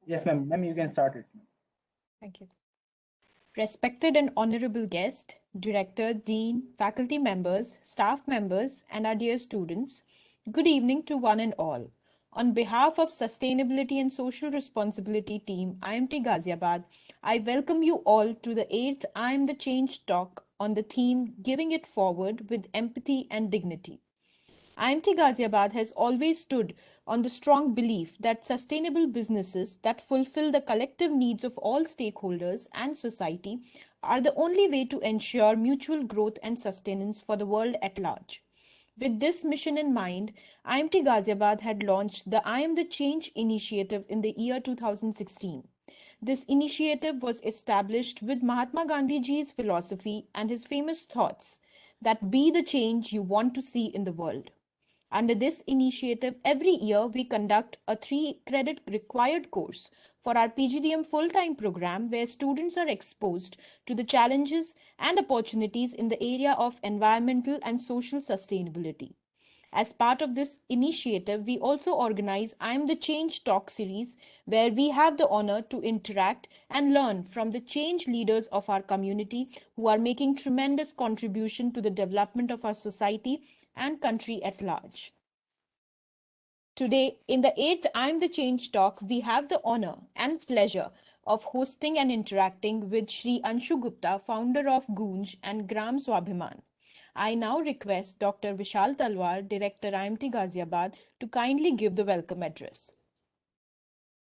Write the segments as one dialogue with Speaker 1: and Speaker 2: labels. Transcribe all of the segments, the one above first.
Speaker 1: Yes, ma'am. Ma'am, you can start it.
Speaker 2: Thank you. Respected and honorable guest, director, dean, faculty members, staff members, and our dear students, good evening to one and all. On behalf of Sustainability and Social Responsibility team, IMT Ghaziabad, I welcome you all to the 8th I Am the Change talk on the theme Giving It Forward with Empathy and Dignity. IMT Ghaziabad has always stood on the strong belief that sustainable businesses that fulfill the collective needs of all stakeholders and society are the only way to ensure mutual growth and sustenance for the world at large. With this mission in mind, IMT Ghaziabad had launched the I Am the Change initiative in the year 2016. This initiative was established with Mahatma Gandhi ji's philosophy and his famous thoughts that be the change you want to see in the world. Under this initiative, every year we conduct a 3-credit required course for our PGDM full-time program where students are exposed to the challenges and opportunities in the area of environmental and social sustainability. As part of this initiative, we also organize I Am the Change Talk series, where we have the honor to interact and learn from the change leaders of our community who are making tremendous contribution to the development of our society and country at large. Today, in the 8th I'm the Change talk, we have the honor and pleasure of hosting and interacting with Shri Anshu Gupta, founder of Goonj and Gram Swabhimaan. I now request Dr. Vishal Talwar, Director IMT Ghaziabad, to kindly give the welcome address.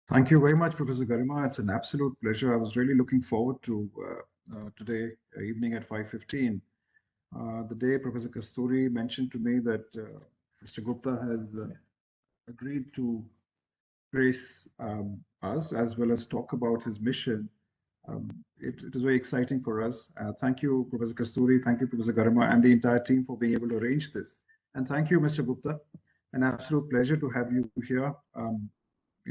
Speaker 3: Thank you very much, Professor Garima. It's an absolute pleasure. I was really looking forward to today evening at 5:15. The day Professor Kasturi mentioned to me that Mr. Gupta has agreed to grace us as well as talk about his mission. It is very exciting for us. Thank you, Professor Kasturi. Thank you, Professor Garima, and the entire team for being able to arrange this. And thank you, Mr. Gupta. An absolute pleasure to have you here.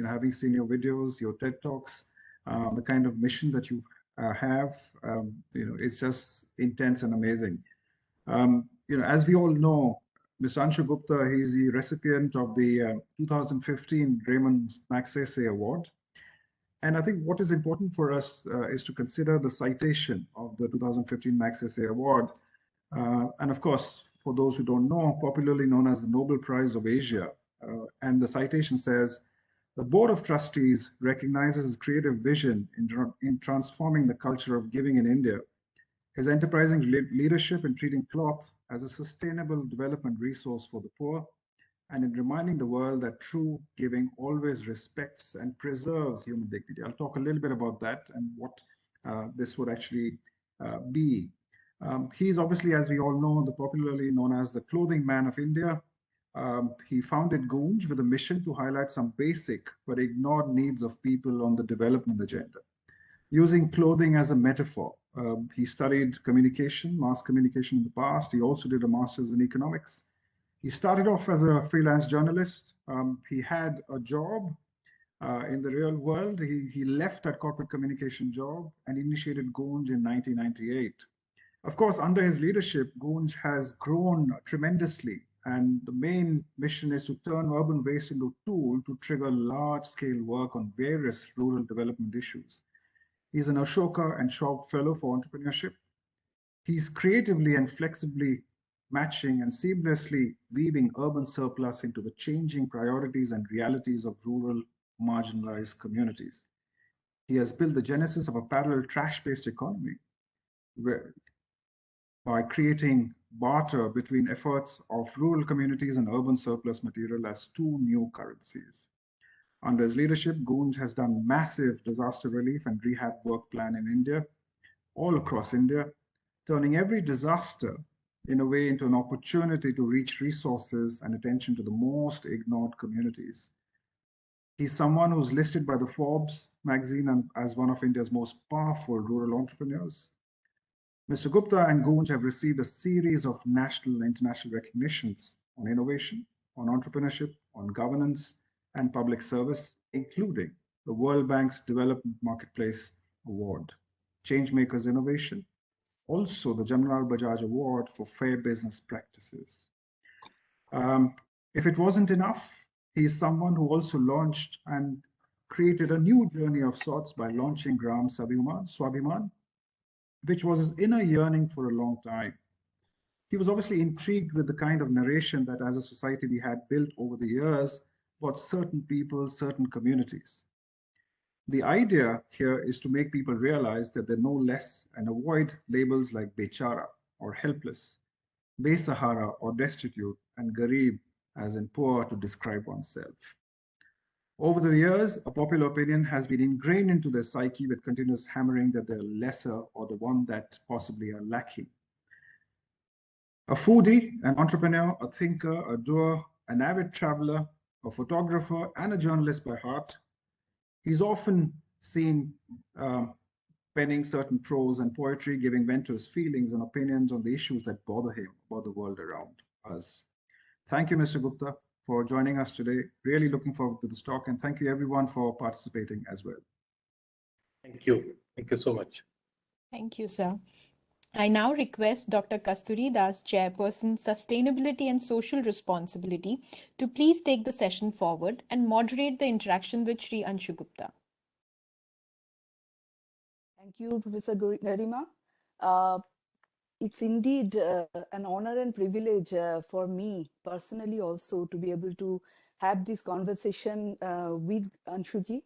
Speaker 3: Having seen your videos, your TED Talks, the kind of mission that you have, it's just intense and amazing. As we all know, Mr. Anshu Gupta, he's the recipient of the 2015 Ramon Magsaysay Award. And I think what is important for us is to consider the citation of the 2015 Magsaysay Award. And of course, for those who don't know, popularly known as the Nobel Prize of Asia. And the citation says, the Board of Trustees recognizes his creative vision in transforming the culture of giving in India, his enterprising leadership in treating cloth as a sustainable development resource for the poor, and in reminding the world that true giving always respects and preserves human dignity. I'll talk a little bit about that and what this would actually be. He's obviously, as we all know, popularly known as the clothing man of India. He founded Goonj with a mission to highlight some basic but ignored needs of people on the development agenda. Using clothing as a metaphor, he studied mass communication in the past. He also did a master's in economics. He started off as a freelance journalist. He had a job in the real world. He left that corporate communication job and initiated Goonj in 1998. Of course, under his leadership, Goonj has grown tremendously. And the main mission is to turn urban waste into a tool to trigger large-scale work on various rural development issues. He's an Ashoka and Schwab Fellow for entrepreneurship. He's creatively and flexibly matching and seamlessly weaving urban surplus into the changing priorities and realities of rural marginalized communities. He has built the genesis of a parallel trash-based economy by creating barter between efforts of rural communities and urban surplus material as two new currencies. Under his leadership, Goonj has done massive disaster relief and rehab work plan in India, all across India, turning every disaster in a way into an opportunity to reach resources and attention to the most ignored communities. He's someone who's listed by the Forbes magazine as one of India's most powerful rural entrepreneurs. Mr. Gupta and Goonj have received a series of national and international recognitions on innovation, on entrepreneurship, on governance, and public service, including the World Bank's Development Marketplace Award, Changemakers Innovation, also the Jamnal Bajaj Award for Fair Business Practices. If it wasn't enough, he is someone who also launched and created a new journey of sorts by launching Swabhimaan, which was his inner yearning for a long time. He was obviously intrigued with the kind of narration that as a society we had built over the years about certain people, certain communities. The idea here is to make people realize that they're no less and avoid labels like Bechara or helpless, Besahara or destitute, and Garib as in poor to describe oneself. Over the years, a popular opinion has been ingrained into their psyche with continuous hammering that they're lesser or the one that possibly are lacking. A foodie, an entrepreneur, a thinker, a doer, an avid traveler, a photographer, and a journalist by heart, he's often seen penning certain prose and poetry, giving vent to his feelings and opinions on the issues that bother him about the world around us. Thank you, Mr. Gupta, for joining us today. Really looking forward to this talk, and thank you everyone for participating as well.
Speaker 1: Thank you. Thank you so much.
Speaker 2: Thank you, sir. I now request Dr. Kasturi Das, Chairperson, Sustainability and Social Responsibility, to please take the session forward and moderate the interaction with Shri Anshu Gupta.
Speaker 4: Thank you, Professor Garima. It's indeed an honor and privilege for me personally also to be able to have this conversation with Anshuji.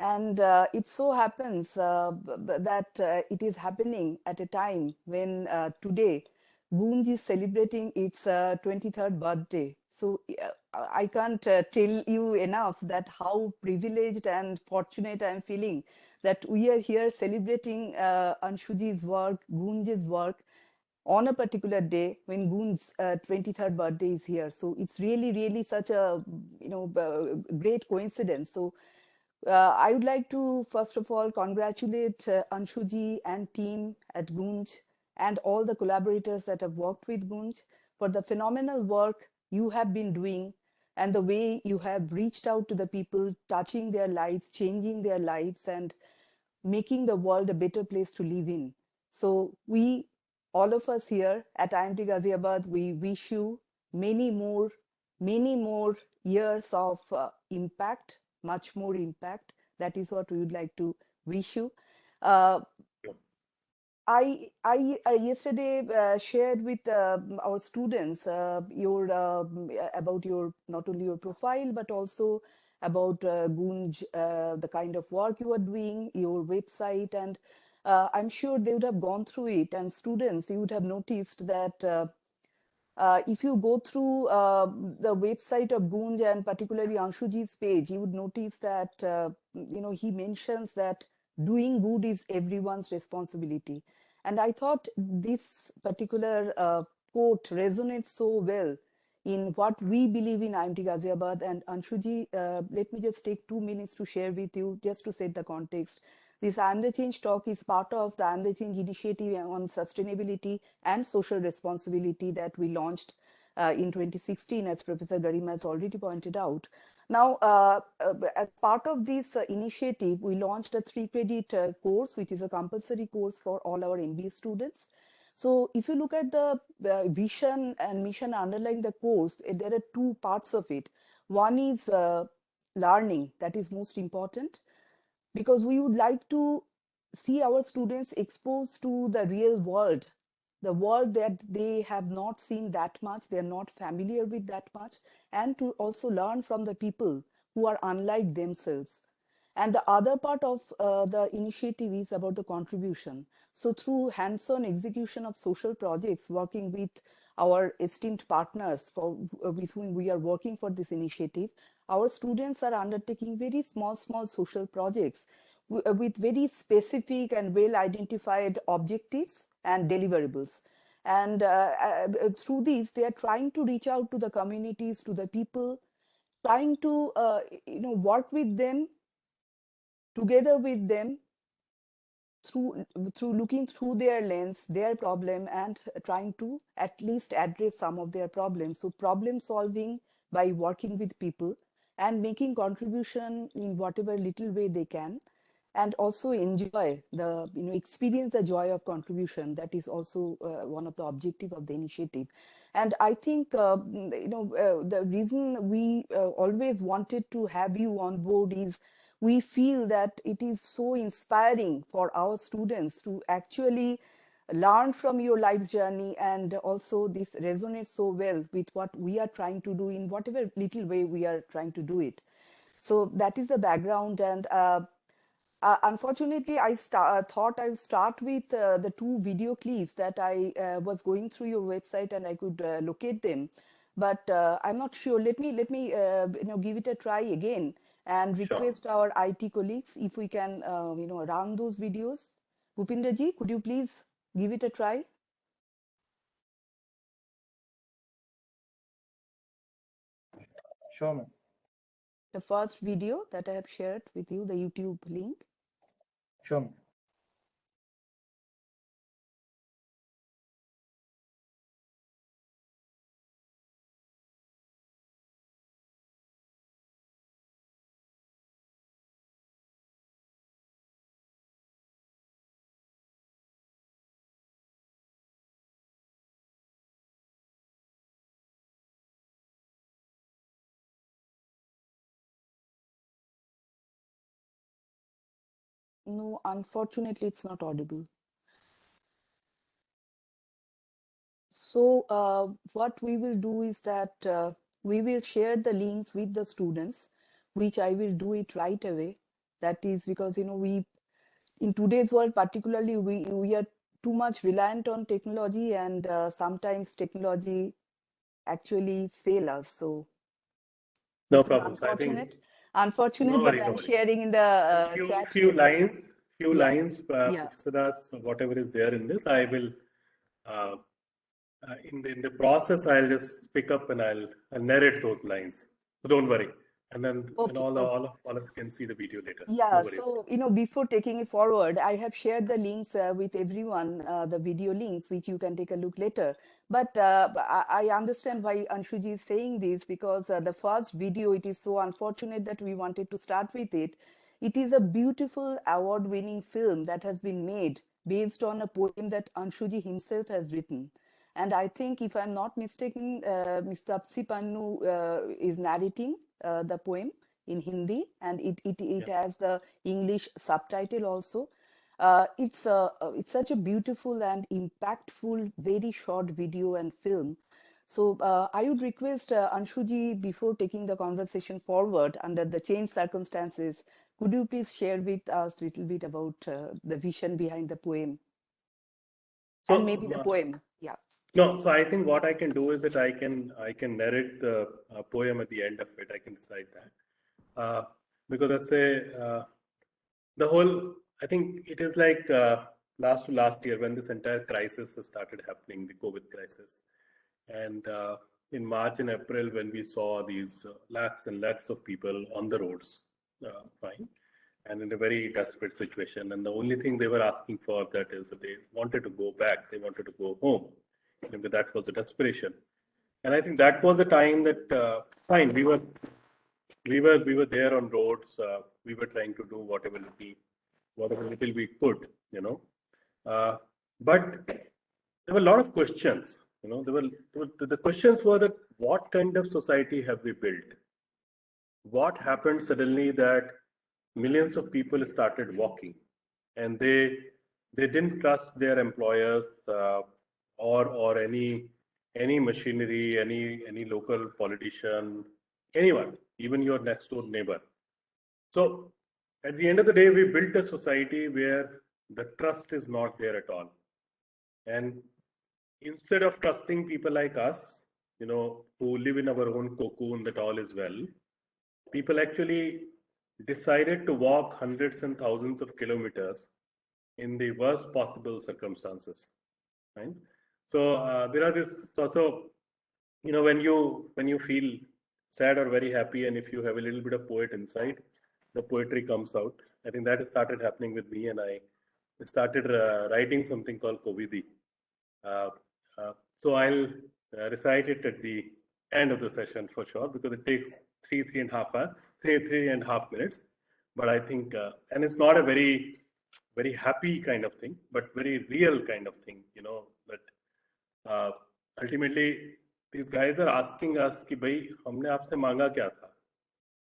Speaker 4: And it so happens that it is happening at a time when today Goonj is celebrating its 23rd birthday. So I can't tell you enough that how privileged and fortunate I'm feeling that we are here celebrating Anshuji's work, Goonj's work, on a particular day when Goonj's 23rd birthday is here. So it's really, really such a great coincidence. So I would like to first of all congratulate Anshuji and team at Goonj and all the collaborators that have worked with Goonj for the phenomenal work you have been doing and the way you have reached out to the people, touching their lives, changing their lives, and making the world a better place to live in. So we, all of us here at IMT Ghaziabad, we wish you many more years of impact, much more impact. That is what we would like to wish you. I yesterday shared with our students your about your not only your profile but also about Goonj, the kind of work you are doing, your website, and I'm sure they would have gone through it. And students, you would have noticed that if you go through the website of Goonj and particularly Anshuji's page, you would notice that he mentions that doing good is everyone's responsibility. And I thought this particular quote resonates so well in what we believe in IMT Ghaziabad. And Anshuji, let me just take 2 minutes to share with you, just to set the context. This I Am the Change talk is part of the I Am the Change initiative on sustainability and social responsibility that we launched in 2016, as Professor Garima has already pointed out. Now, as part of this initiative, we launched a 3-credit course, which is a compulsory course for all our MBA students. So if you look at the vision and mission underlying the course, there are 2 parts of it. One is learning, that is most important, because we would like to see our students exposed to the real world, the world that they have not seen that much, they are not familiar with that much, and to also learn from the people who are unlike themselves. And the other part of the initiative is about the contribution. So through hands-on execution of social projects, working with our esteemed partners with whom we are working for this initiative, our students are undertaking very small social projects with very specific and well-identified objectives and deliverables. And through these, they are trying to reach out to the communities, to the people, trying to work with them, together with them, through looking through their lens, their problem, and trying to at least address some of their problems. So problem solving by working with people and making contribution in whatever little way they can. and also enjoy the, experience the joy of contribution. That is also one of the objective of the initiative. And I think, the reason we always wanted to have you on board is we feel that it is so inspiring for our students to actually learn from your life's journey, and also this resonates so well with what we are trying to do in whatever little way we are trying to do it. So that is the background. And unfortunately, I thought I'll start with the two video clips that I was going through your website and I could locate them, but I'm not sure. Let me give it a try again and
Speaker 1: Sure.
Speaker 4: request our IT colleagues if we can run those videos. Bhupendraji, could you please give it a try?
Speaker 5: Sure, ma'am.
Speaker 4: The first video that I have shared with you, the YouTube link.
Speaker 5: Sure, ma'am.
Speaker 4: No, unfortunately, it's not audible. So what we will do is that we will share the links with the students, which I will do it right away. That is because, we, in today's world particularly, we are too much reliant on technology, and sometimes technology actually fail us. So
Speaker 1: No
Speaker 4: this is
Speaker 1: problem. So I think
Speaker 4: unfortunate,
Speaker 1: no
Speaker 4: but
Speaker 1: worry, no
Speaker 4: I'm
Speaker 1: worry.
Speaker 4: sharing in the chat
Speaker 1: Few
Speaker 4: here.
Speaker 1: lines,
Speaker 4: Yeah, yeah.
Speaker 1: Professor Das, whatever is there in this, I will uh, in the process, I'll just pick up and I'll narrate those lines. So don't worry. And then and
Speaker 4: Okay, okay.
Speaker 1: all of you can see the video later. No
Speaker 4: Yeah,
Speaker 1: worries.
Speaker 4: so, before taking it forward, I have shared the links with everyone, the video links, which you can take a look later. But I understand why Anshuji is saying this, because the first video, it is so unfortunate that we wanted to start with it. It is a beautiful award-winning film that has been made based on a poem that Anshuji himself has written. And I think, if I'm not mistaken, Mr. Tapsi Pannu is narrating the poem in Hindi, and it
Speaker 1: Yeah.
Speaker 4: has the English subtitle also. It's such a beautiful and impactful, very short video and film. So I would request Anshuji, before taking the conversation forward under the changed circumstances, could you please share with us a little bit about the vision behind the poem
Speaker 1: So
Speaker 4: and maybe the poem? Yeah.
Speaker 1: no, so I think what I can do is that I can narrate the poem at the end of it. I can decide that because I say the whole. I think it is like last to last year when this entire crisis started happening, the COVID crisis, and in March and April when we saw these lakhs and lakhs of people on the roads, fine, and in a very desperate situation, and the only thing they were asking for that is that they wanted to go back, they wanted to go home. And that was the desperation. And I think that was the time that fine, we were there on roads. We were trying to do whatever little we could, Uh, but there were a lot of questions. The questions were that what kind of society have we built? What happened suddenly that millions of people started walking, and they didn't trust their employers or any machinery, any local politician, anyone, even your next door neighbor. So at the end of the day, we built a society where the trust is not there at all. And instead of trusting people like us, who live in our own cocoon that all is well, people actually decided to walk hundreds and thousands of kilometers in the worst possible circumstances. Right? So there are this also, when you feel sad or very happy, and if you have a little bit of poet inside, the poetry comes out. I think that started happening with me, and I started writing something called Kovidi. Uh, so I'll recite it at the end of the session for sure, because it takes three and a half minutes. But I think, and it's not a very, very happy kind of thing, but very real kind of thing, that ultimately these guys are asking us कि भाई हमने आपसे मांगा क्या था,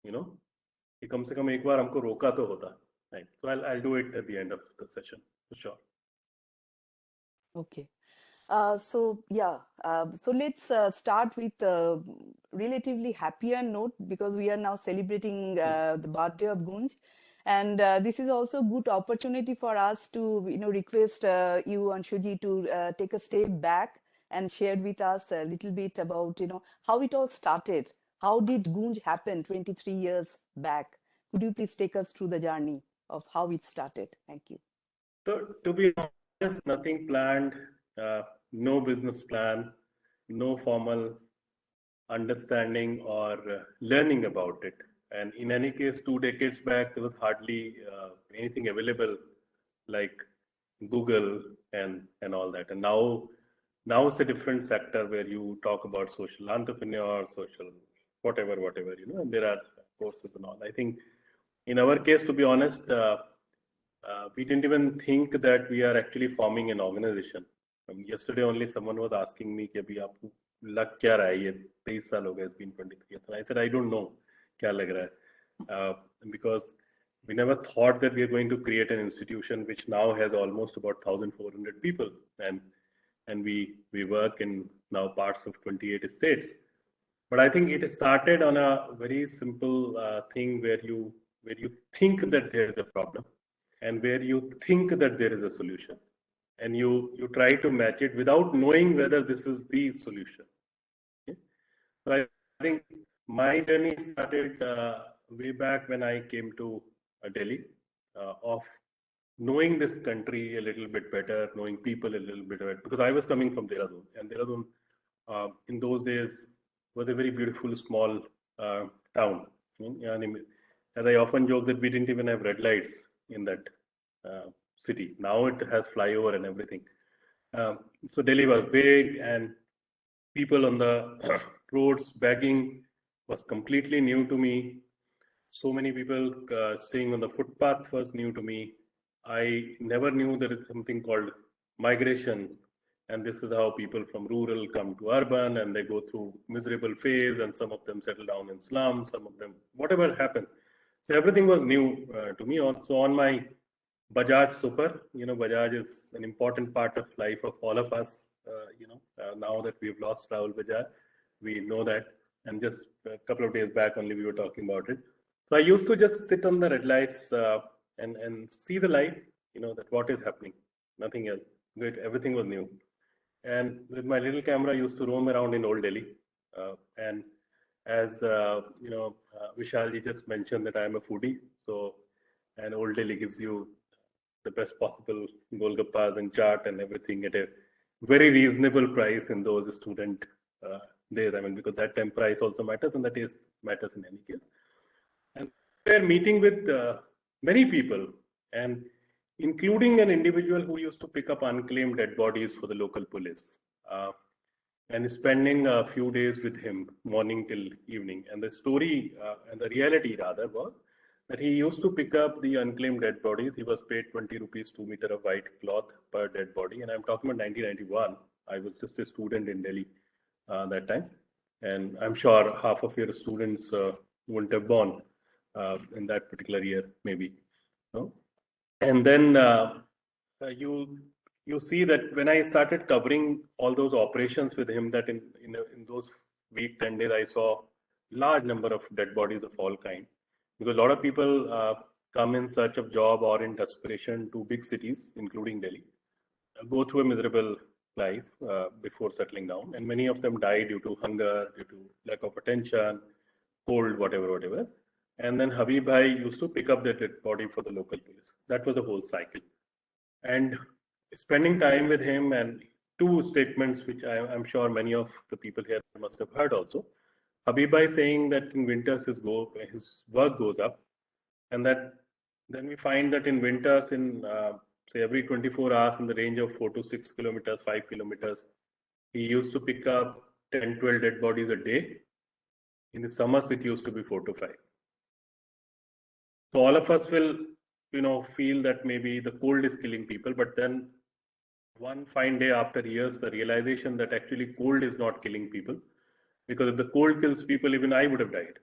Speaker 1: कि कम से कम एक बार हमको रोका तो होता, right? So I'll do it at the end of the session for sure.
Speaker 4: Okay. So let's start with a relatively happier note, because we are now celebrating the birthday of Goonj, and this is also a good opportunity for us to request you, Anshuji, to take a step back and share with us a little bit about how it all started. How did Goonj happen 23 years back? Could you please take us through the journey of how it started? Thank you.
Speaker 1: So to be honest, nothing planned, no business plan, no formal understanding or learning about it. And in any case, 2 decades back, there was hardly anything available like Google and all that. And now it's a different sector where you talk about social entrepreneur, social whatever, and there are courses and all. I think in our case, to be honest, we didn't even think that we are actually forming an organization. Yesterday only someone was asking me कि अभी आपको लग क्या रहा है, ये 23 साल हो गए, it's been 23 years. And I said, I don't know क्या लग रहा है, because we never thought that we are going to create an institution which now has almost about 1,400 people, and we work in now parts of 28 states. But I think it started on a very simple thing where you think that there is a problem, and where you think that there is a solution, and you try to match it without knowing whether this is the solution. Okay? So I think my journey started way back when I came to Delhi, of knowing this country a little bit better, knowing people a little bit better, because I was coming from Dehradun, and Dehradun in those days was a very beautiful small town. As I often joke that we didn't even have red lights in that city. Now it has flyover and everything. So Delhi was big, and people on the roads begging was completely new to me. So many people staying on the footpath was new to me. I never knew there is something called migration, and this is how people from rural come to urban, and they go through miserable phase, and some of them settle down in slums, some of them, whatever happened. So everything was new to me. So on my Bajaj Super, Bajaj is an important part of life of all of us. Now that we've lost Rahul Bajaj, we know that. And just a couple of days back only we were talking about it. So I used to just sit on the red lights and see the life, that what is happening, nothing else. Everything was new. And with my little camera, I used to roam around in Old Delhi. And as Vishalji just mentioned that I am a foodie. So, and Old Delhi gives you the best possible golgappas and chaat and everything at a very reasonable price in those student days. I mean, because that time price also matters, and the taste matters in any case. And we're meeting with many people, and including an individual who used to pick up unclaimed dead bodies for the local police, and spending a few days with him, morning till evening. And the story, and the reality rather, was that he used to pick up the unclaimed dead bodies. He was paid 20 rupees 2 meter of white cloth per dead body. And I'm talking about 1991. I was just a student in Delhi that time. And I'm sure half of your students wouldn't have born in that particular year, maybe. No? And then you see that when I started covering all those operations with him, that in those week, 10 days, I saw large number of dead bodies of all kind. Because a lot of people come in search of job or in desperation to big cities, including Delhi, go through a miserable life before settling down. And many of them die due to hunger, due to lack of attention, cold, whatever. And then Habib Bhai used to pick up the dead body for the local police. That was the whole cycle. And spending time with him, and two statements which I'm sure many of the people here must have heard also. Habib Bhai saying that in winters his work goes up, and that then we find that in winters, in say every 24 hours in the range of 4 to 6 kilometers, 5 kilometers, he used to pick up 10, 12 dead bodies a day. In the summers, it used to be 4 to 5. So all of us will, feel that maybe the cold is killing people, but then one fine day after years, the realization that actually cold is not killing people, because if the cold kills people, even I would have died.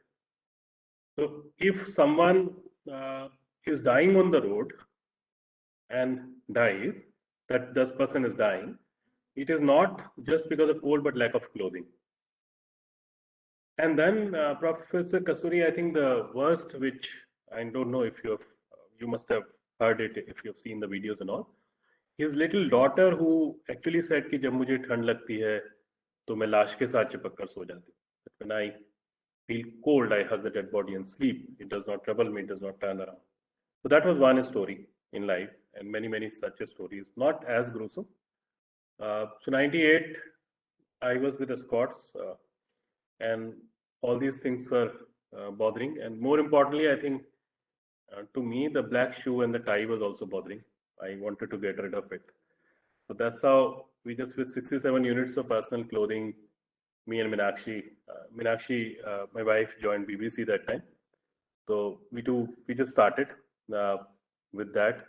Speaker 1: So if someone is dying on the road and dies, that this person is dying, it is not just because of cold, but lack of clothing. And then Professor Kasuri, I think the worst, which I don't know if you must have heard it if you've seen the videos and all. His little daughter who actually said कि जब मुझे ठंड लगती है तो मैं लाश के साथ चिपक कर सो जाती हूँ. When I feel cold, I hug the dead body and sleep. It does not trouble me. It does not turn around. So that was one story in life, and many such stories. Not as gruesome. So 98, I was with the Scots, and all these things were bothering. And more importantly, I think to me, the black shoe and the tie was also bothering. I wanted to get rid of it. So that's how we just, with 67 units of personal clothing, me and Meenakshi, my wife, joined BBC that time. So we just started with that.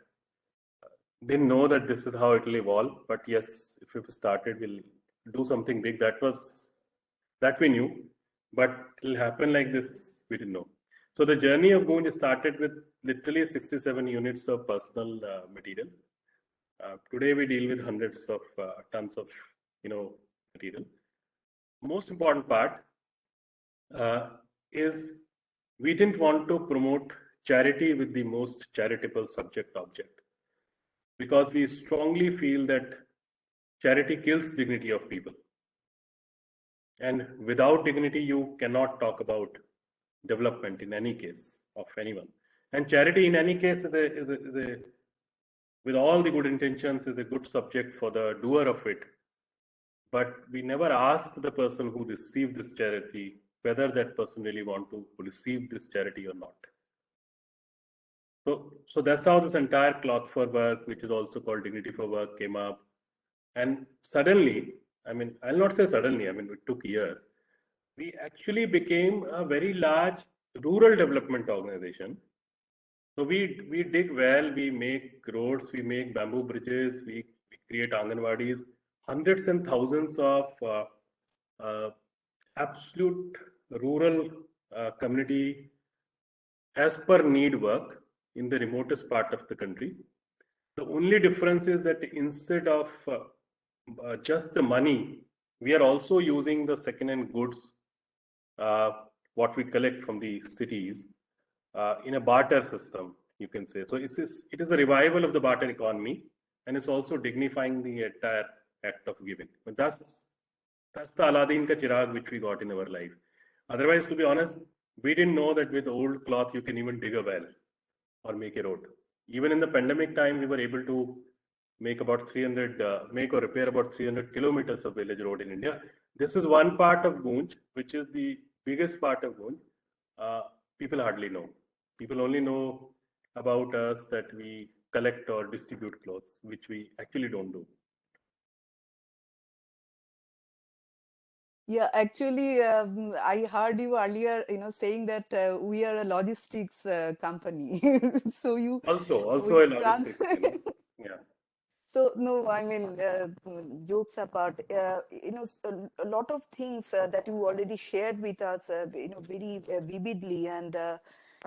Speaker 1: Didn't know that this is how it will evolve, but yes, if we started, we'll do something big. That we knew, but it'll happen like this, we didn't know. So the journey of Goonj started with literally 67 units of personal material. Today we deal with hundreds of tons of material. Most important part is we didn't want to promote charity with the most charitable subject object, because we strongly feel that charity kills dignity of people, and without dignity you cannot talk about development in any case of anyone. And charity in any case is a with all the good intentions, is a good subject for the doer of it. But we never ask the person who received this charity whether that person really want to receive this charity or not. So that's how this entire cloth for work, which is also called dignity for work, came up. And suddenly, I mean, I'll not say suddenly, I mean, it took years. We actually became a very large rural development organization. So we dig well, we make roads, we make bamboo bridges, we create anganwadis, hundreds and thousands of absolute rural community as per need work in the remotest part of the country. The only difference is that instead of just the money, we are also using the second-hand goods, what we collect from the cities, in a barter system, you can say. So it is a revival of the barter economy, and it's also dignifying the entire act of giving. But that's the Aladdin ka chirag which we got in our life. Otherwise, to be honest, we didn't know that with old cloth you can even dig a well or make a road. Even in the pandemic time, we were able to make or repair about 300 kilometers of village road in India. This is one part of Goonj, which is the biggest part of Goonj. People hardly know. People only know about us that we collect or distribute clothes, which we actually don't do.
Speaker 4: Yeah, actually, I heard you earlier, saying that we are a logistics company. So you
Speaker 1: Also
Speaker 4: we
Speaker 1: a logistics, yeah.
Speaker 4: So no, I mean, jokes apart, a lot of things that you already shared with us, very vividly, and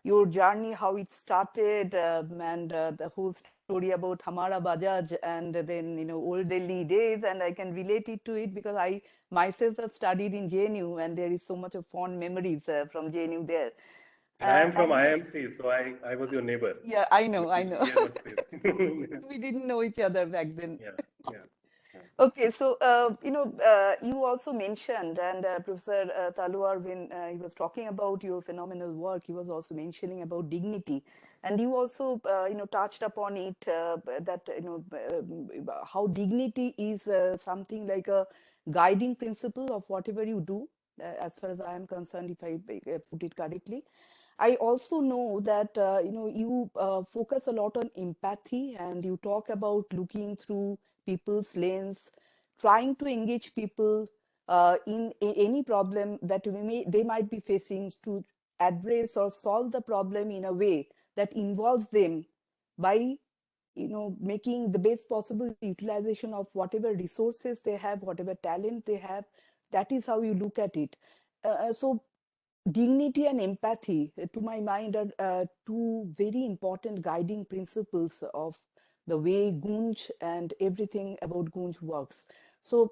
Speaker 4: your journey, how it started, and the whole story about Hamara Bajaj, and then old Delhi days, and I can relate it to it because I myself have studied in JNU, and there is so much of fond memories from JNU there.
Speaker 1: And I am from
Speaker 4: Yes,
Speaker 1: IMC, so I was your neighbor.
Speaker 4: yeah, I know.
Speaker 1: Yeah,
Speaker 4: We didn't know each other back then.
Speaker 1: yeah.
Speaker 4: Okay, so you also mentioned, and Professor Talwar, when he was talking about your phenomenal work, he was also mentioning about dignity, and you also touched upon it, that how dignity is something like a guiding principle of whatever you do, as far as I am concerned, if I put it correctly. I also know that you focus a lot on empathy, and you talk about looking through people's lens, trying to engage people in any problem that they might be facing, to address or solve the problem in a way that involves them by making the best possible utilization of whatever resources they have, whatever talent they have. That is how you look at it. So dignity and empathy, to my mind, are two very important guiding principles of the way Goonj and everything about Goonj works. So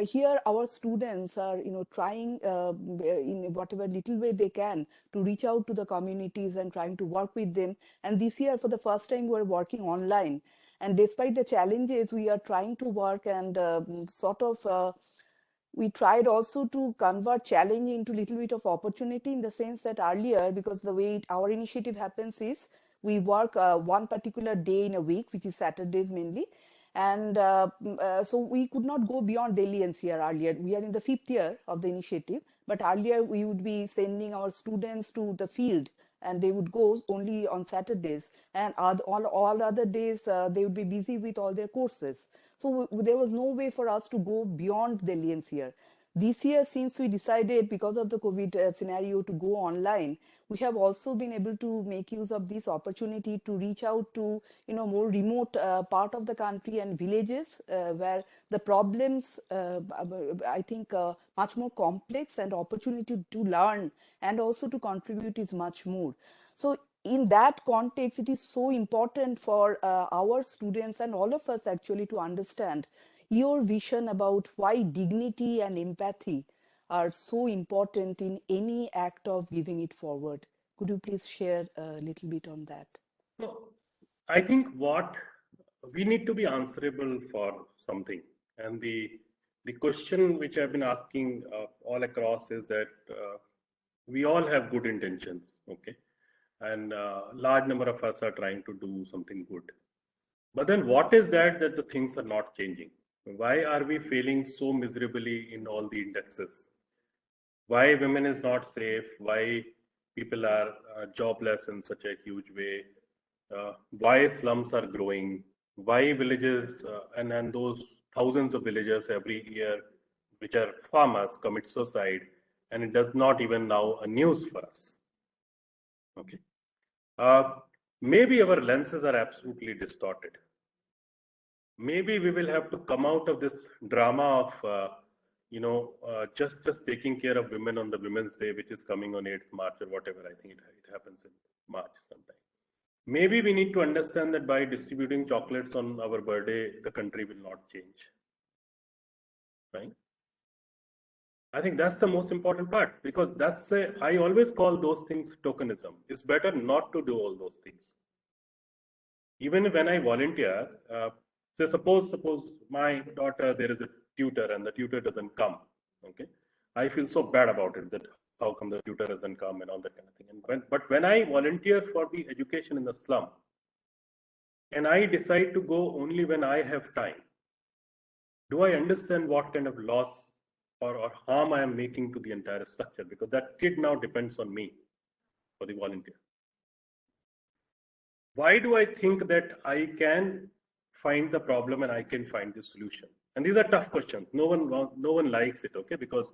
Speaker 4: here our students are, trying in whatever little way they can to reach out to the communities and trying to work with them. And this year, for the first time, we're working online. And despite the challenges, we are trying to work and we tried also to convert challenge into a little bit of opportunity, in the sense that earlier, because the way our initiative happens is we work one particular day in a week, which is Saturdays mainly. And so we could not go beyond Delhi NCR earlier. We are in the 5th year of the initiative, but earlier we would be sending our students to the field and they would go only on Saturdays, and all other days they would be busy with all their courses. So there was no way for us to go beyond Delhi NCR. This year, since we decided because of the COVID scenario to go online, we have also been able to make use of this opportunity to reach out to more remote part of the country and villages where the problems I think much more complex, and opportunity to learn and also to contribute is much more. So in that context, it is so important for our students and all of us actually to understand your vision about why dignity and empathy are so important in any act of giving it forward. Could you please share a little bit on that?
Speaker 1: So I think what we need to be answerable for something, and the question which I've been asking all across is that we all have good intentions, okay, and large number of us are trying to do something good. But then what is that the things are not changing? Why are we failing so miserably in all the indexes? Why women is not safe? Why people are jobless in such a huge way? Why slums are growing? Why villages and those thousands of villagers every year, which are farmers, commit suicide, and it does not even now a news for us. Okay, maybe our lenses are absolutely distorted. Maybe we will have to come out of this drama of just taking care of women on the Women's Day, which is coming on 8th March or whatever. I think it happens in March sometime. Maybe we need to understand that by distributing chocolates on our birthday, the country will not change. Right? I think that's the most important part, because I always call those things tokenism. It's better not to do all those things. Even when I volunteer, so suppose my daughter, there is a tutor and the tutor doesn't come, okay? I feel so bad about it, that how come the tutor doesn't come and all that kind of thing. But when I volunteer for the education in the slum, and I decide to go only when I have time, do I understand what kind of loss or harm I am making to the entire structure? Because that kid now depends on me for the volunteer. Why do I think that I can find the problem and I can find the solution? And these are tough questions. No one likes it, okay? Because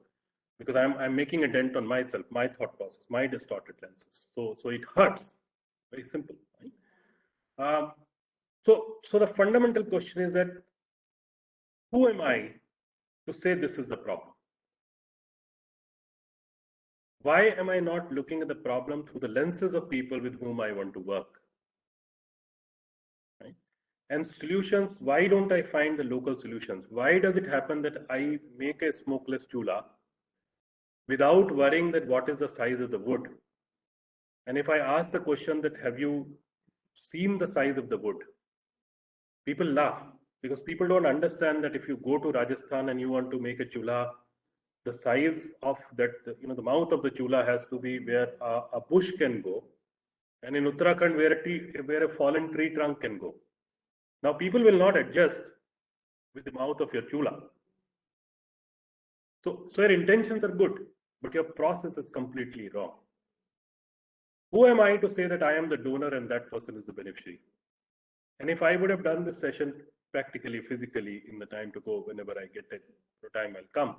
Speaker 1: I'm making a dent on myself, my thought process, my distorted lenses. So it hurts. Very simple. Right? So the fundamental question is that, who am I to say this is the problem? Why am I not looking at the problem through the lenses of people with whom I want to work? Right? And solutions, why don't I find the local solutions? Why does it happen that I make a smokeless chula without worrying that what is the size of the wood? And if I ask the question that, have you seen the size of the wood? People laugh, because people don't understand that if you go to Rajasthan and you want to make a chula, the size of that, the mouth of the chula has to be where a bush can go, and in Uttarakhand where a fallen tree trunk can go. Now people will not adjust with the mouth of your chula. So your intentions are good, but your process is completely wrong. Who am I to say that I am the donor and that person is the beneficiary? And if I would have done this session practically, physically, in the time to go, whenever I get the time, I'll come.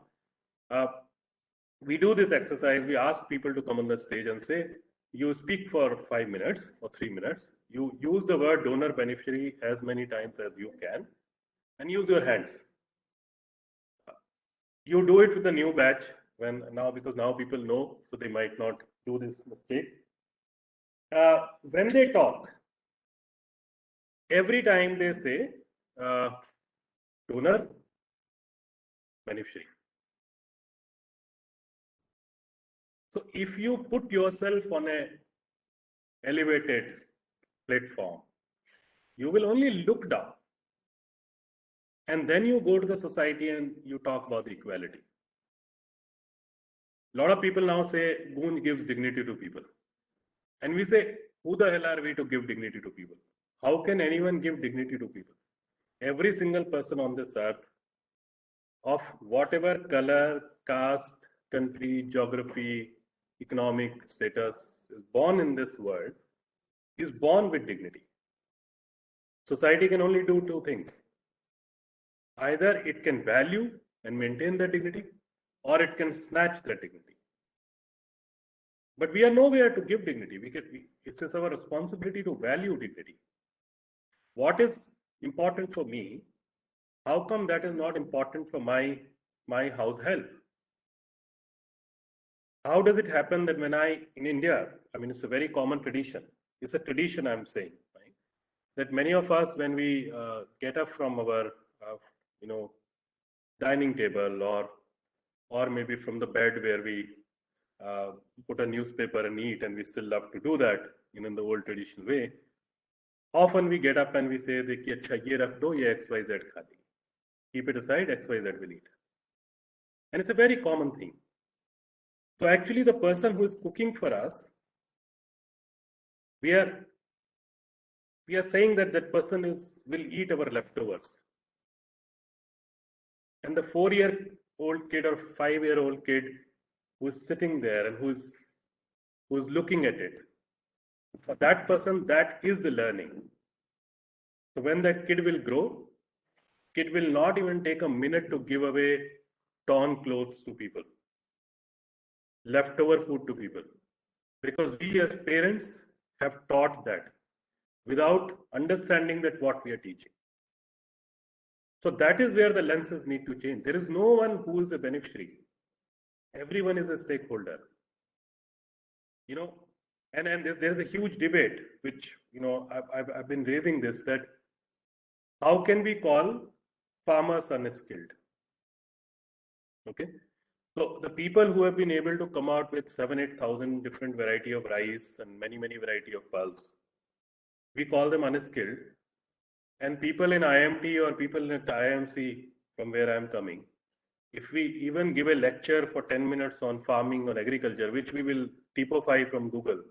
Speaker 1: We do this exercise. We ask people to come on the stage and say, you speak for 5 minutes or 3 minutes, you use the word donor beneficiary as many times as you can, and use your hands. You do it with the new batch because now people know, so they might not do this mistake. When they talk, every time they say donor beneficiary. So if you put yourself on a elevated platform, you will only look down. And then you go to the society and you talk about the equality. A lot of people now say Goonj gives dignity to people. And we say, who the hell are we to give dignity to people? How can anyone give dignity to people? Every single person on this earth, of whatever color, caste, country, geography, economic status, is born in this world, is born with dignity. Society can only do two things. Either it can value and maintain that dignity, or it can snatch that dignity. But we are nowhere to give dignity. It's just our responsibility to value dignity. What is important for me? How come that is not important for my house help? How does it happen that in India, I mean, it's a very common tradition. It's a tradition, I'm saying, right? That many of us, when we get up from our, dining table or maybe from the bed where we put a newspaper and eat, and we still love to do that, in the old traditional way. Often we get up and we say, "Achha, ye rakh do, ye XYZ kha li." Keep it aside, XYZ will eat. And it's a very common thing. So actually the person who is cooking for us, we are saying that person will eat our leftovers. And the 4-year-old kid or 5-year-old kid who is sitting there and who is looking at it, for that person, that is the learning. So when that kid will grow, kid will not even take a minute to give away torn clothes to people, leftover food to people, because we as parents have taught that without understanding that what we are teaching. So that is where the lenses need to change. There is no one who is a beneficiary. Everyone is a stakeholder. And there's a huge debate, which, I've been raising this, that how can we call farmers unskilled? Okay. So the people who have been able to come out with 7,000-8,000 different variety of rice and many variety of pulse, we call them unskilled. And people in IMT or people in IMC, from where I'm coming, if we even give a lecture for 10 minutes on farming or agriculture, which we will typify from Google,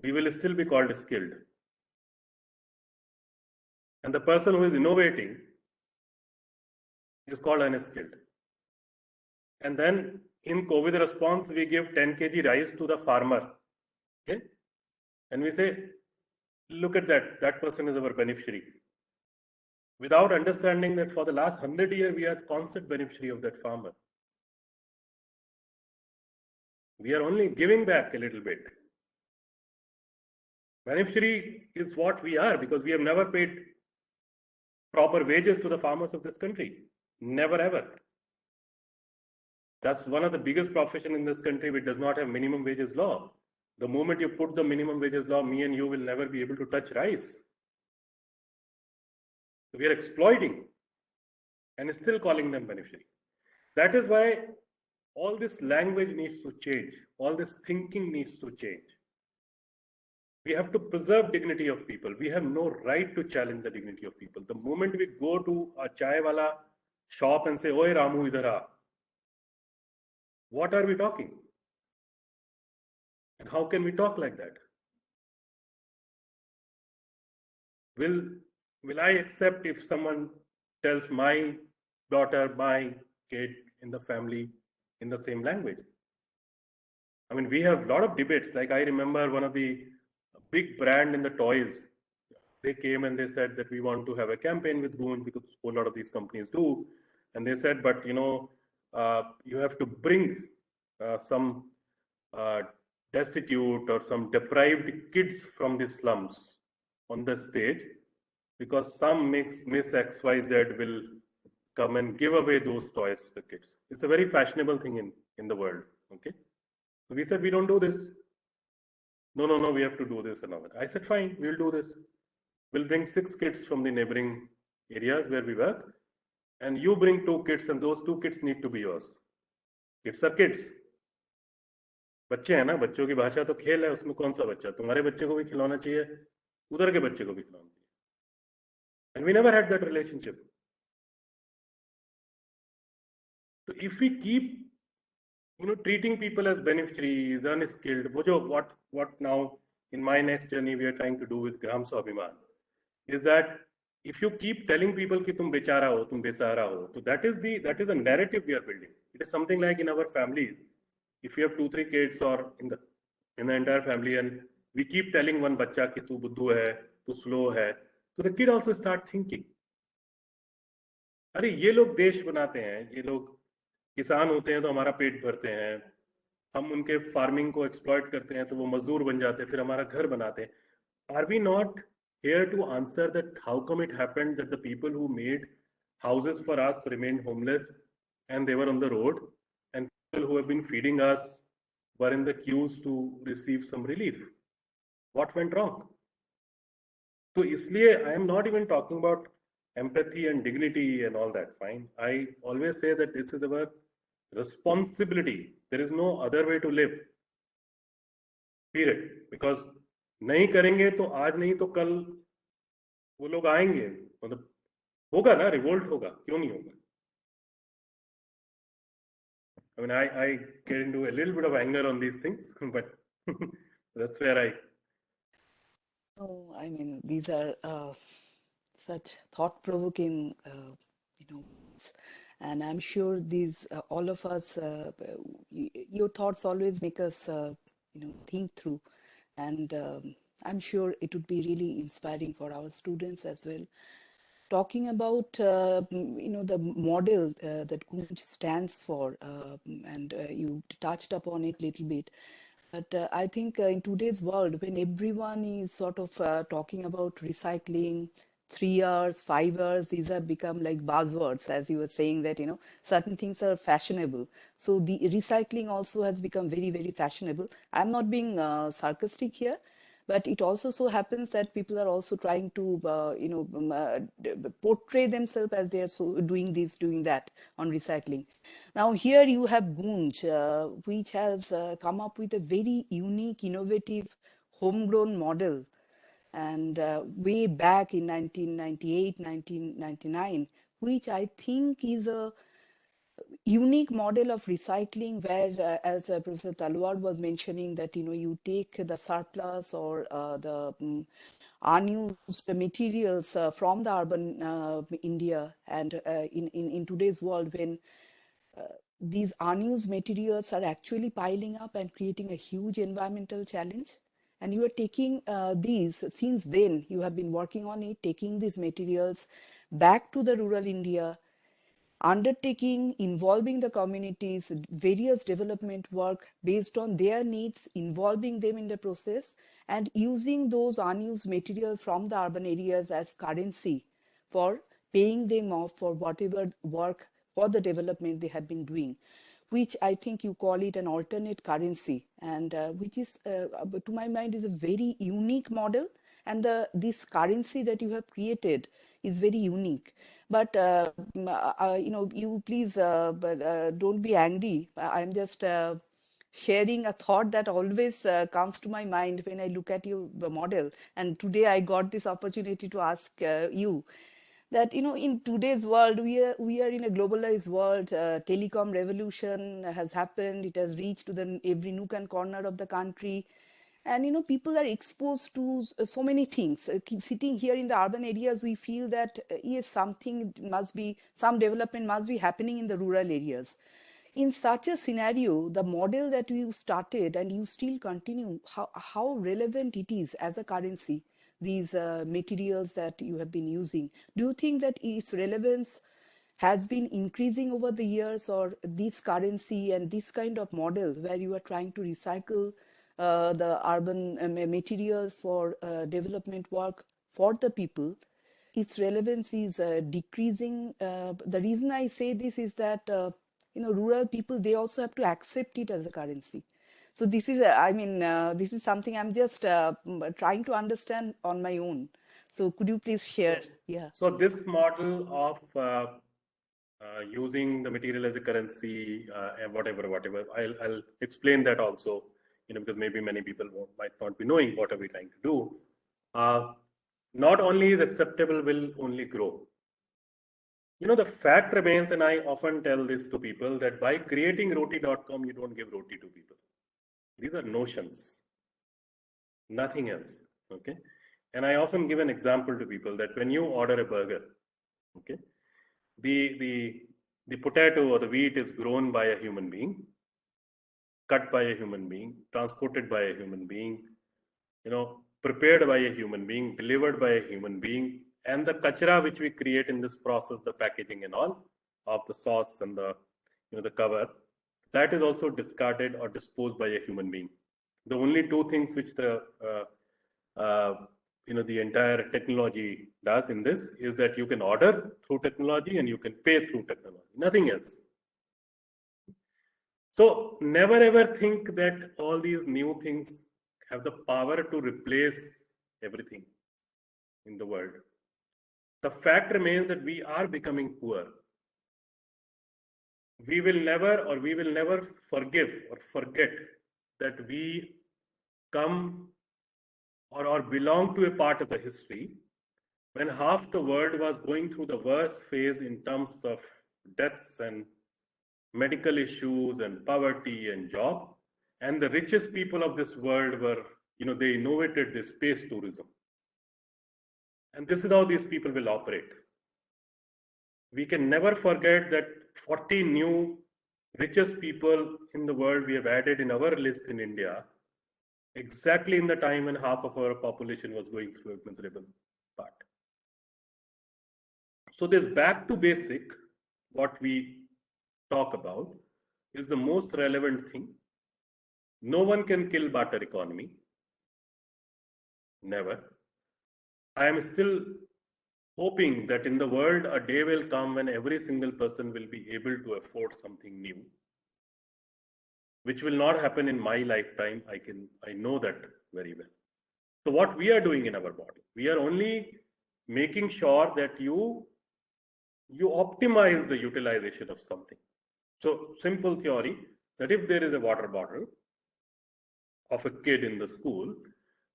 Speaker 1: we will still be called skilled. And the person who is innovating is called unskilled. And then in COVID response, we give 10 kg rice to the farmer. Okay? And we say, look at that person is our beneficiary. Without understanding that for the last 100 years, we are constant beneficiary of that farmer. We are only giving back a little bit. Beneficiary is what we are, because we have never paid proper wages to the farmers of this country. Never ever. That's one of the biggest professions in this country which does not have minimum wages law. The moment you put the minimum wages law, me and you will never be able to touch rice. We are exploiting and still calling them beneficiary. That is why all this language needs to change. All this thinking needs to change. We have to preserve dignity of people. We have no right to challenge the dignity of people. The moment we go to a chai wala shop and say, "Oi Ramu, idhar aa," what are we talking? And how can we talk like that? Will I accept if someone tells my daughter, my kid in the family in the same language? I mean, we have a lot of debates. Like I remember one of the big brand in the toys, they came and they said that we want to have a campaign with Goonj, because a lot of these companies do. And they said, but you have to bring some destitute or some deprived kids from the slums on the stage, because some Miss XYZ will come and give away those toys to the kids. It's a very fashionable thing in the world. Okay. So we said, we don't do this. No, we have to do this and all that. I said, fine, we'll do this. We'll bring 6 kids from the neighboring areas where we work, and you bring 2 kids, and those 2 kids need to be yours. Kids are kids. बच्चे हैं ना, बच्चों की भाषा तो खेल है, उसमें कौन सा बच्चा, तुम्हारे बच्चे को भी खिलौना चाहिए, उधर के बच्चे को भी खिलौना चाहिए. And we never had that relationship. So if we keep, treating people as beneficiaries, unskilled, what now in my next journey we are trying to do with Gram Swabhimaan is that if you keep telling people कि तुम बेचारा हो, तुम बेसहारा हो, so that is the narrative we are building. It is something like in our families, if you have 2-3 kids or in the entire family, and we keep telling one बच्चा कि तू बुद्धू है, तू slow है, so the kid also start thinking, अरे ये लोग देश बनाते हैं, ये लोग किसान होते हैं तो हमारा पेट भरते हैं, हम उनके फार्मिंग को एक्सप्लॉइट करते हैं तो वो मजदूर बन जाते हैं, फिर हमारा घर बनाते हैं. Are we not here to answer that how come it happened that the people who made houses for us remained homeless and they were on the road, and people who have been feeding us were in the queues to receive some relief? What went wrong? So isliye I am not even talking about empathy and dignity and all that. Fine. I always say that this is our responsibility. There is no other way to live. Period. Because नहीं करेंगे तो आज नहीं तो कल वो लोग आएंगे, मतलब होगा ना, रिवोल्ट होगा, क्यों नहीं होगा? I mean, I get into a little bit of anger on these things, but that's where I.
Speaker 4: No, I mean, these are such thought-provoking, words. And I'm sure these, all of us, your thoughts always make us, think through. And I'm sure it would be really inspiring for our students as well. Talking about, the model that Goonj stands for, and you touched upon it a little bit. But I think in today's world, when everyone is sort of talking about recycling, 3 hours, 5 hours, these have become like buzzwords, as you were saying that, certain things are fashionable. So the recycling also has become very, very fashionable. I'm not being sarcastic here, but it also so happens that people are also trying to, portray themselves as they are so doing this, doing that on recycling. Now here you have Goonj, which has come up with a very unique, innovative, homegrown model. And way back in 1998, 1999, which I think is a unique model of recycling where, as Professor Talwar was mentioning, that you take the surplus or the unused materials from the urban India, and in today's world when these unused materials are actually piling up and creating a huge environmental challenge. And you are taking these, since then you have been working on it, taking these materials back to the rural India, undertaking, involving the communities, various development work based on their needs, involving them in the process, and using those unused materials from the urban areas as currency for paying them off for whatever work or the development they have been doing, which I think you call it an alternate currency, and which is, to my mind, is a very unique model. And this currency that you have created is very unique. But you please, don't be angry. I'm just sharing a thought that always comes to my mind when I look at your model. And today I got this opportunity to ask you that in today's world we are in a globalized world. Telecom revolution has happened. It has reached to the every nook and corner of the country, and people are exposed to so many things. Sitting here in the urban areas, we feel that yes, some development must be happening in the rural areas. In such a scenario, the model that you started and you still continue, how relevant it is as a currency, these materials that you have been using. Do you think that its relevance has been increasing over the years, or this currency and this kind of model where you are trying to recycle the urban materials for development work for the people, its relevance is decreasing. The reason I say this is that rural people, they also have to accept it as a currency. So this is, this is something I'm just trying to understand on my own. So could you please share? Yeah.
Speaker 1: So this model of using the material as a currency and whatever, I'll explain that also, because maybe many people might not be knowing what are we trying to do. Not only is acceptable, will only grow. The fact remains, and I often tell this to people, that by creating roti.com, you don't give roti to people. These are notions, nothing else. Okay. And I often give an example to people that when you order a burger, okay, the potato or the wheat is grown by a human being, cut by a human being, transported by a human being, prepared by a human being, delivered by a human being, and the kachra which we create in this process, the packaging and all of the sauce and the cover, that is also discarded or disposed by a human being. The only two things which the entire technology does in this is that you can order through technology and you can pay through technology, nothing else. So never ever think that all these new things have the power to replace everything in the world. The fact remains that we are becoming poor. We will never forgive or forget that we come or belong to a part of the history when half the world was going through the worst phase in terms of deaths and medical issues and poverty and job, and the richest people of this world were, they innovated this space tourism. And this is how these people will operate. We can never forget that 40 new richest people in the world we have added in our list in India, exactly in the time when half of our population was going through a miserable part. So this back to basic, what we talk about, is the most relevant thing. No one can kill barter economy. Never. I am still hoping that in the world a day will come when every single person will be able to afford something new, which will not happen in my lifetime. I know that very well. So what we are doing in our body, we are only making sure that you optimize the utilization of something. So simple theory, that if there is a water bottle of a kid in the school,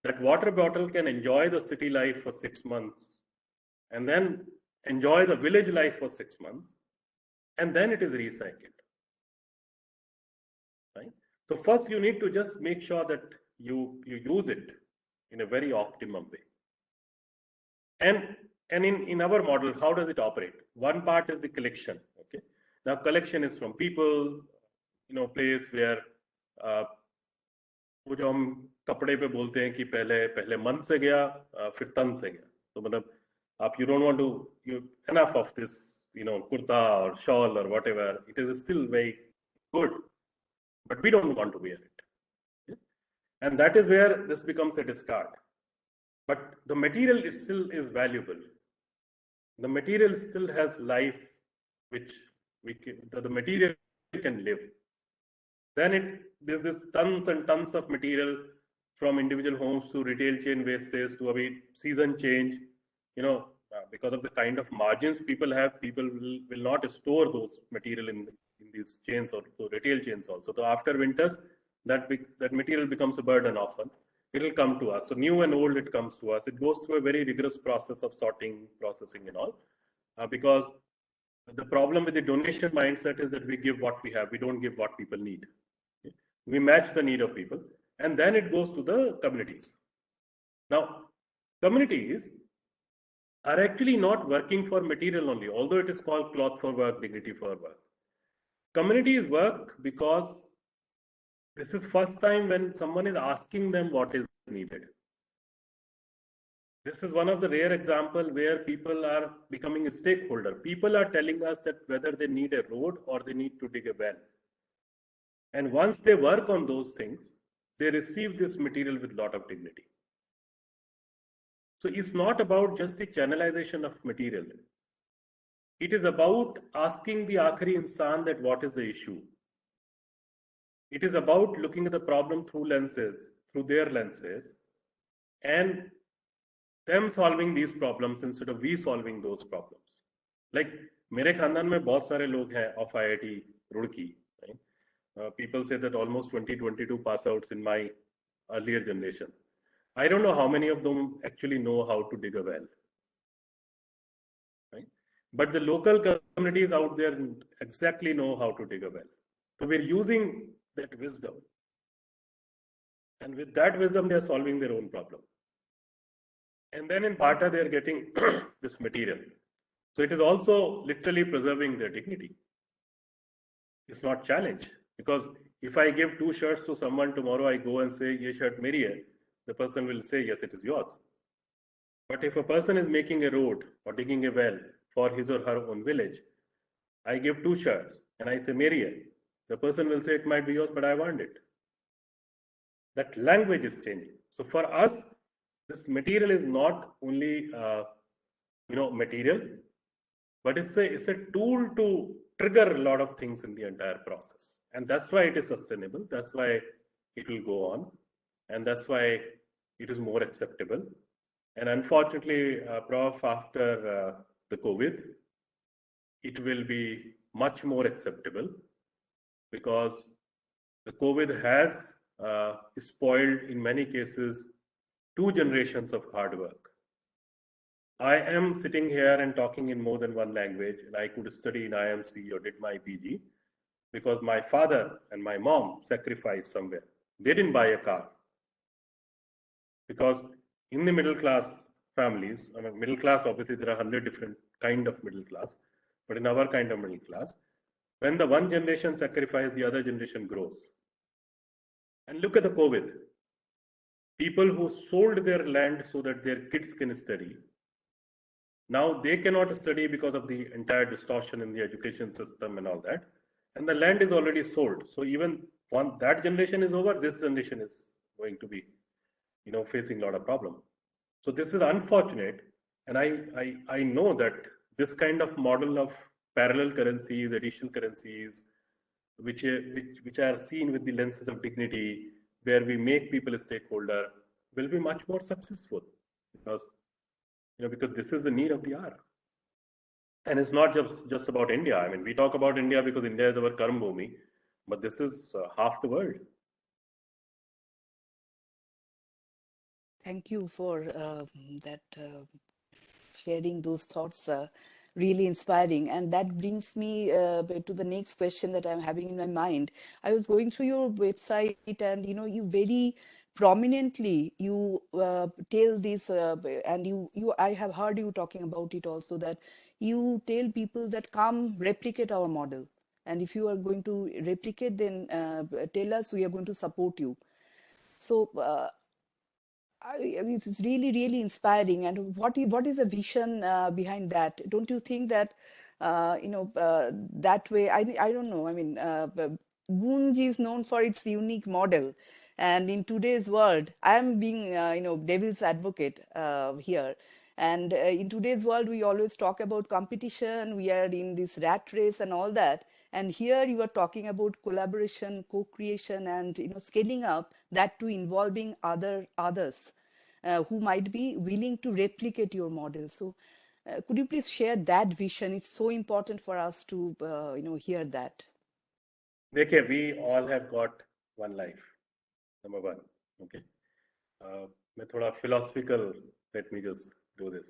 Speaker 1: that water bottle can enjoy the city life for 6 months and then enjoy the village life for 6 months, and then it is recycled. Right? So first you need to just make sure that you use it in a very optimum way. And in our model, how does it operate? One part is the collection. Okay. Now collection is from people, place where वो जो हम कपड़े पे बोलते हैं कि पहले मन से गया फिर तन से गया, तो मतलब आप you don't want to enough of this kurta or shawl or whatever, it is still very good, but we don't want to wear it. Okay? And that is where this becomes a discard. But the material still is valuable. The material still has life, which the material can live. Then there's this tons and tons of material from individual homes to retail chain wastage to a season change. Because of the kind of margins people have, people will not store those material in these chains or retail chains also. So after winters, that material becomes a burden often. It will come to us. So new and old, it comes to us. It goes through a very rigorous process of sorting, processing and all. Because the problem with the donation mindset is that we give what we have. We don't give what people need. Okay? We match the need of people. And then it goes to the communities. Now, communities are actually not working for material only, although it is called cloth for work, dignity for work. Communities work because this is first time when someone is asking them what is needed. This is one of the rare examples where people are becoming a stakeholder. People are telling us that whether they need a road or they need to dig a well. And once they work on those things, they receive this material with a lot of dignity. So it's not about just the channelization of material. It is about asking the Akhari insan that what is the issue. It is about looking at the problem through their lenses, and them solving these problems instead of we solving those problems. Like, मेरे खानदान में बहुत सारे लोग हैं of IIT Roorkee. Right? People say that almost 20-22 pass outs in my earlier generation. I don't know how many of them actually know how to dig a well. Right? But the local communities out there exactly know how to dig a well. So we're using that wisdom. And with that wisdom, they're solving their own problem. And then in barter, they're getting this material. So it is also literally preserving their dignity. It's not challenge, because if I give 2 shirts to someone tomorrow, I go and say, "Ye shirt meri hai," the person will say, "Yes, it is yours." But if a person is making a road or digging a well for his or her own village, I give 2 shirts and I say, "Meri hai," the person will say, "It might be yours, but I want it." That language is changing. So for us, this material is not only material, but it's a tool to trigger a lot of things in the entire process. And that's why it is sustainable. That's why it will go on. And that's why it is more acceptable. And unfortunately, Prof, after the COVID, it will be much more acceptable, because the COVID has spoiled, in many cases, 2 generations of hard work. I am sitting here and talking in more than one language, and I could study in IMC or did my PG because my father and my mom sacrificed somewhere. They didn't buy a car. Because in the middle class families, I mean, middle class, obviously there are 100 different kind of middle class, but in our kind of middle class, when the one generation sacrifices, the other generation grows. And look at the COVID. People who sold their land so that their kids can study, now they cannot study because of the entire distortion in the education system and all that. And the land is already sold. So even once that generation is over, this generation is going to be, facing a lot of problem. So this is unfortunate. And I know that this kind of model of parallel currencies, additional currencies, which are seen with the lenses of dignity, where we make people a stakeholder, will be much more successful, because this is the need of the hour. And it's not just about India. I mean, we talk about India because India is our Karm Bhumi, but this is half the world.
Speaker 4: Thank you for that sharing those thoughts. Really inspiring. And that brings me to the next question that I'm having in my mind. I was going through your website, and you very prominently tell this, and I have heard you talking about it also, that you tell people that come replicate our model, and if you are going to replicate, then tell us, we are going to support you. So I mean, it's really, really inspiring. And what is the vision behind that? Don't you think that, that way, I don't know. I mean, Goonj is known for its unique model. And in today's world, I am being, devil's advocate here. And in today's world, we always talk about competition. We are in this rat race and all that. And here you are talking about collaboration, co-creation, and scaling up that to involving others who might be willing to replicate your model. So, could you please share that vision? It's so important for us to hear that.
Speaker 1: Dekhe, we all have got one life. Number one, okay. मैं थोड़ा philosophical. Let me just do this.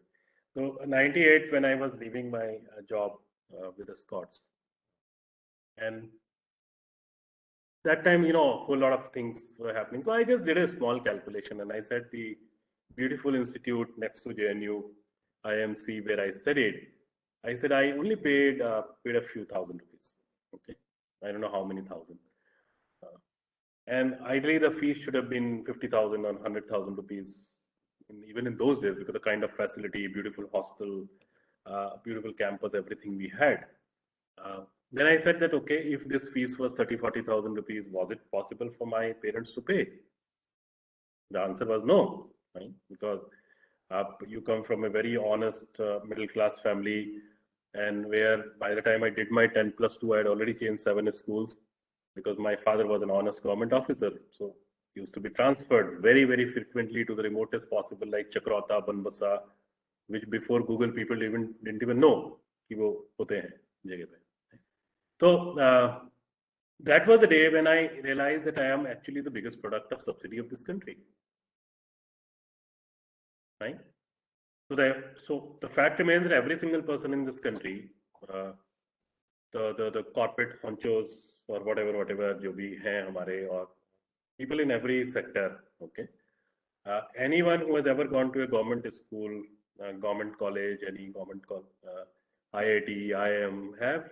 Speaker 1: So, 98, when I was leaving my job with the Scots, and that time, a whole lot of things were happening. So I just did a small calculation, and I said the beautiful institute next to JNU, IMC, where I studied, I said I only paid a few thousand rupees. Okay, I don't know how many thousand. And ideally, the fee should have been 50,000 or 100,000 rupees, even in those days, because the kind of facility, beautiful hostel, beautiful campus, everything we had. Then I said that, okay, if this fees was 30,000-40,000 rupees, was it possible for my parents to pay? The answer was no, right? Because you come from a very honest middle class family, and where by the time I did my 10+2, I had already changed 7 schools because my father was an honest government officer. So he used to be transferred very, very frequently to the remotest possible, like Chakrauta, Banbasa, which before Google people didn't even know कि वो होते हैं जगह पे. So that was the day when I realized that I am actually the biggest product of subsidy of this country. Right? So the fact remains that every single person in this country, the corporate honchos or whatever जो भी हैं हमारे, or people in every sector, okay, anyone who has ever gone to a government school, government college, any government IIT, IIM, have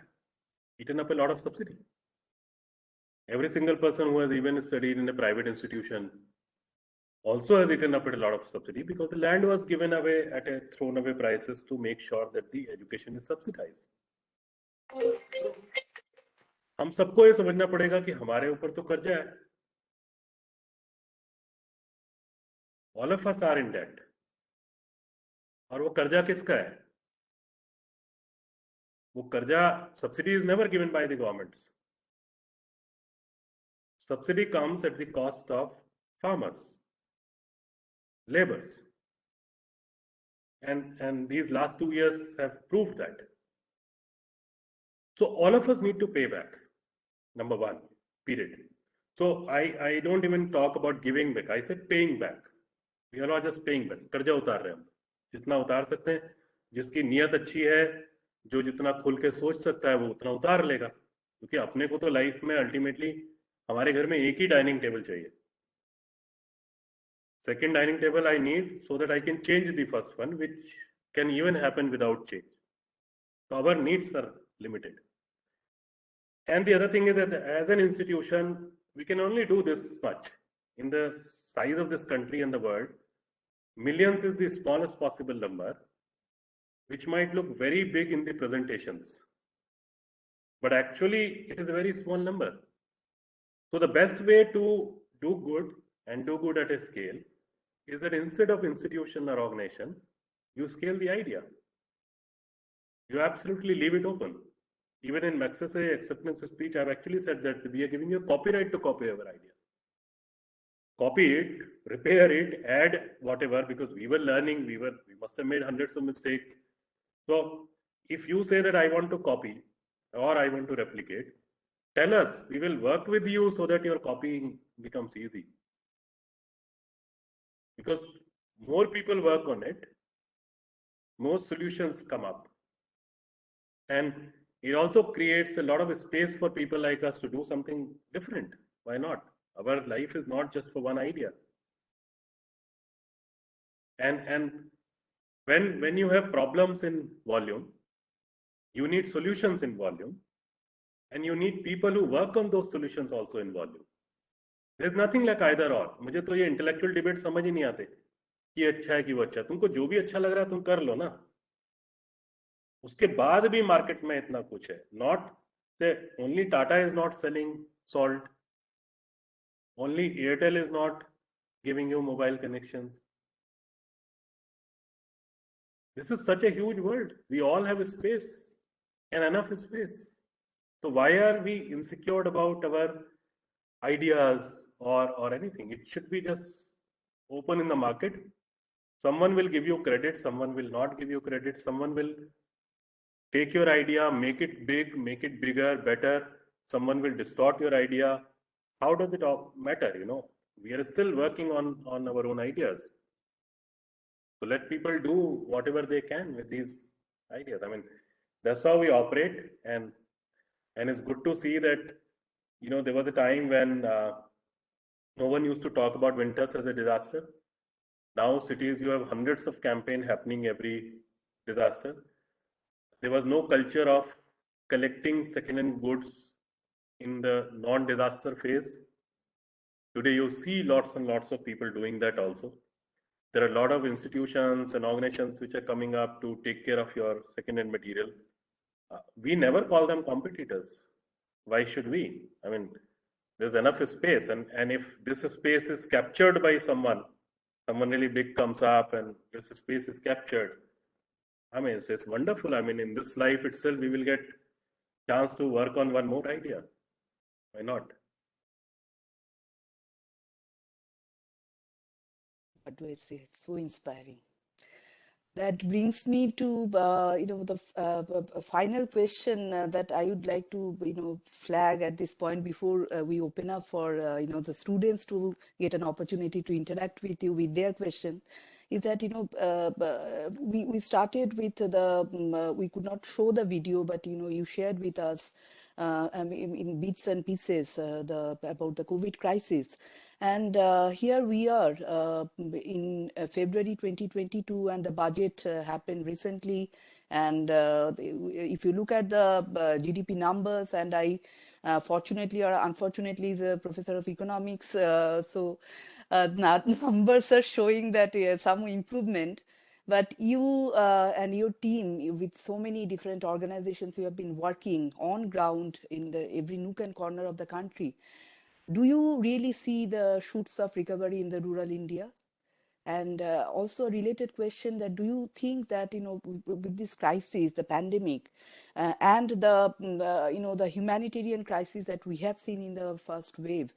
Speaker 1: eaten up a lot of subsidy. Every single person who has even studied in a private institution also has eaten up a lot of subsidy, because the land was given away at a thrown away prices to make sure that the education is subsidized. हम सबको ये समझना पड़ेगा कि हमारे ऊपर तो कर्जा है. All of us are in debt. और वो कर्जा किसका है? वो कर्जा, subsidy is never given by the governments. Subsidy comes at the cost of farmers, laborers, and these last 2 years have proved that. So all of us need to pay back. Number one, period. So I don't even talk about giving back. I said paying back. We are not just paying back. कर्जा उतार रहे हैं हम, जितना उतार सकते हैं. जिसकी नीयत अच्छी है, जो जितना खुल के सोच सकता है, वो उतना उतार लेगा. क्योंकि अपने को तो लाइफ में अल्टीमेटली हमारे घर में एक ही डाइनिंग टेबल चाहिए. Second dining table I need so that I can change the first one, which can even happen without change. So our needs are limited. And the other thing is that as an institution, we can only do this much. In the size of this country and the world, millions is the smallest possible number, which might look very big in the presentations. But actually, it is a very small number. So the best way to do good and do good at a scale is that instead of institution or organization, you scale the idea. You absolutely leave it open. Even in Magsaysay acceptance speech, I've actually said that we are giving you a copyright to copy our idea. Copy it, repair it, add whatever, because we were learning, we must have made hundreds of mistakes. So if you say that I want to copy or I want to replicate, tell us, we will work with you so that your copying becomes easy. Because more people work on it, more solutions come up. And it also creates a lot of space for people like us to do something different. Why not? Our life is not just for one idea. And when you have problems in volume, you need solutions in volume, and you need people who work on those solutions also in volume. There's nothing like either or. मुझे तो ये intellectual debate समझ ही नहीं आते कि अच्छा है कि वो अच्छा. तुमको जो भी अच्छा लग रहा है तुम कर लो ना. उसके बाद भी मार्केट में इतना कुछ है. Not say only Tata is not selling salt. Only Airtel is not giving you mobile connections. This is such a huge world. We all have space and enough space. So why are we insecure about our ideas or anything? It should be just open in the market. Someone will give you credit, someone will not give you credit, someone will take your idea, make it big, make it bigger, better. Someone will distort your idea. How does it all matter? You know, we are still working on our own ideas. So let people do whatever they can with these ideas. I mean, that's how we operate, and it's good to see that, you know, there was a time when no one used to talk about winters as a disaster. Now cities, you have hundreds of campaigns happening every disaster. There was no culture of collecting second-hand goods in the non-disaster phase. Today you see lots and lots of people doing that also. There are a lot of institutions and organizations which are coming up to take care of your second-hand material. We never call them competitors. Why should we? I mean, There's enough space, and if this space is captured by someone really big comes up and this space is captured, I mean, it's wonderful. I mean, in this life itself, we will get chance to work on one more idea. Why not?
Speaker 4: What do I say? It's so inspiring. That brings me to the final question that I would like to flag at this point before we open up for the students to get an opportunity to interact with you with their question, is that we started with we could not show the video, but you shared with us in bits and pieces about the COVID crisis. And here we are in February 2022, and the budget happened recently. And if you look at the GDP numbers, and I fortunately or unfortunately is a professor of economics, so numbers are showing that some improvement. But you and your team, with so many different organizations, you have been working on ground in every nook and corner of the country. Do you really see the shoots of recovery in the rural India? And also a related question, that do you think that with this crisis, the pandemic, and the the humanitarian crisis that we have seen in the first wave,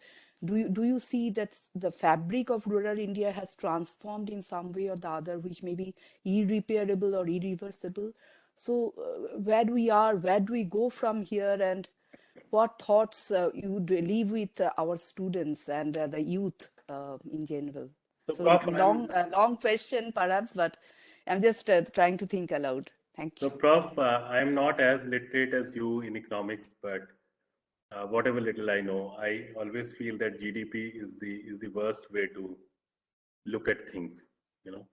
Speaker 4: do you see that the fabric of rural India has transformed in some way or the other, which may be irreparable or irreversible? So where do we go from here, and what thoughts you would leave with our students and the youth in general?
Speaker 1: So,
Speaker 4: So
Speaker 1: Prof,
Speaker 4: long question perhaps, but I'm just trying to think aloud. Thank you.
Speaker 1: Prof, I'm not as literate as you in economics, but whatever little I know, I always feel that GDP is the worst way to look at things, you know.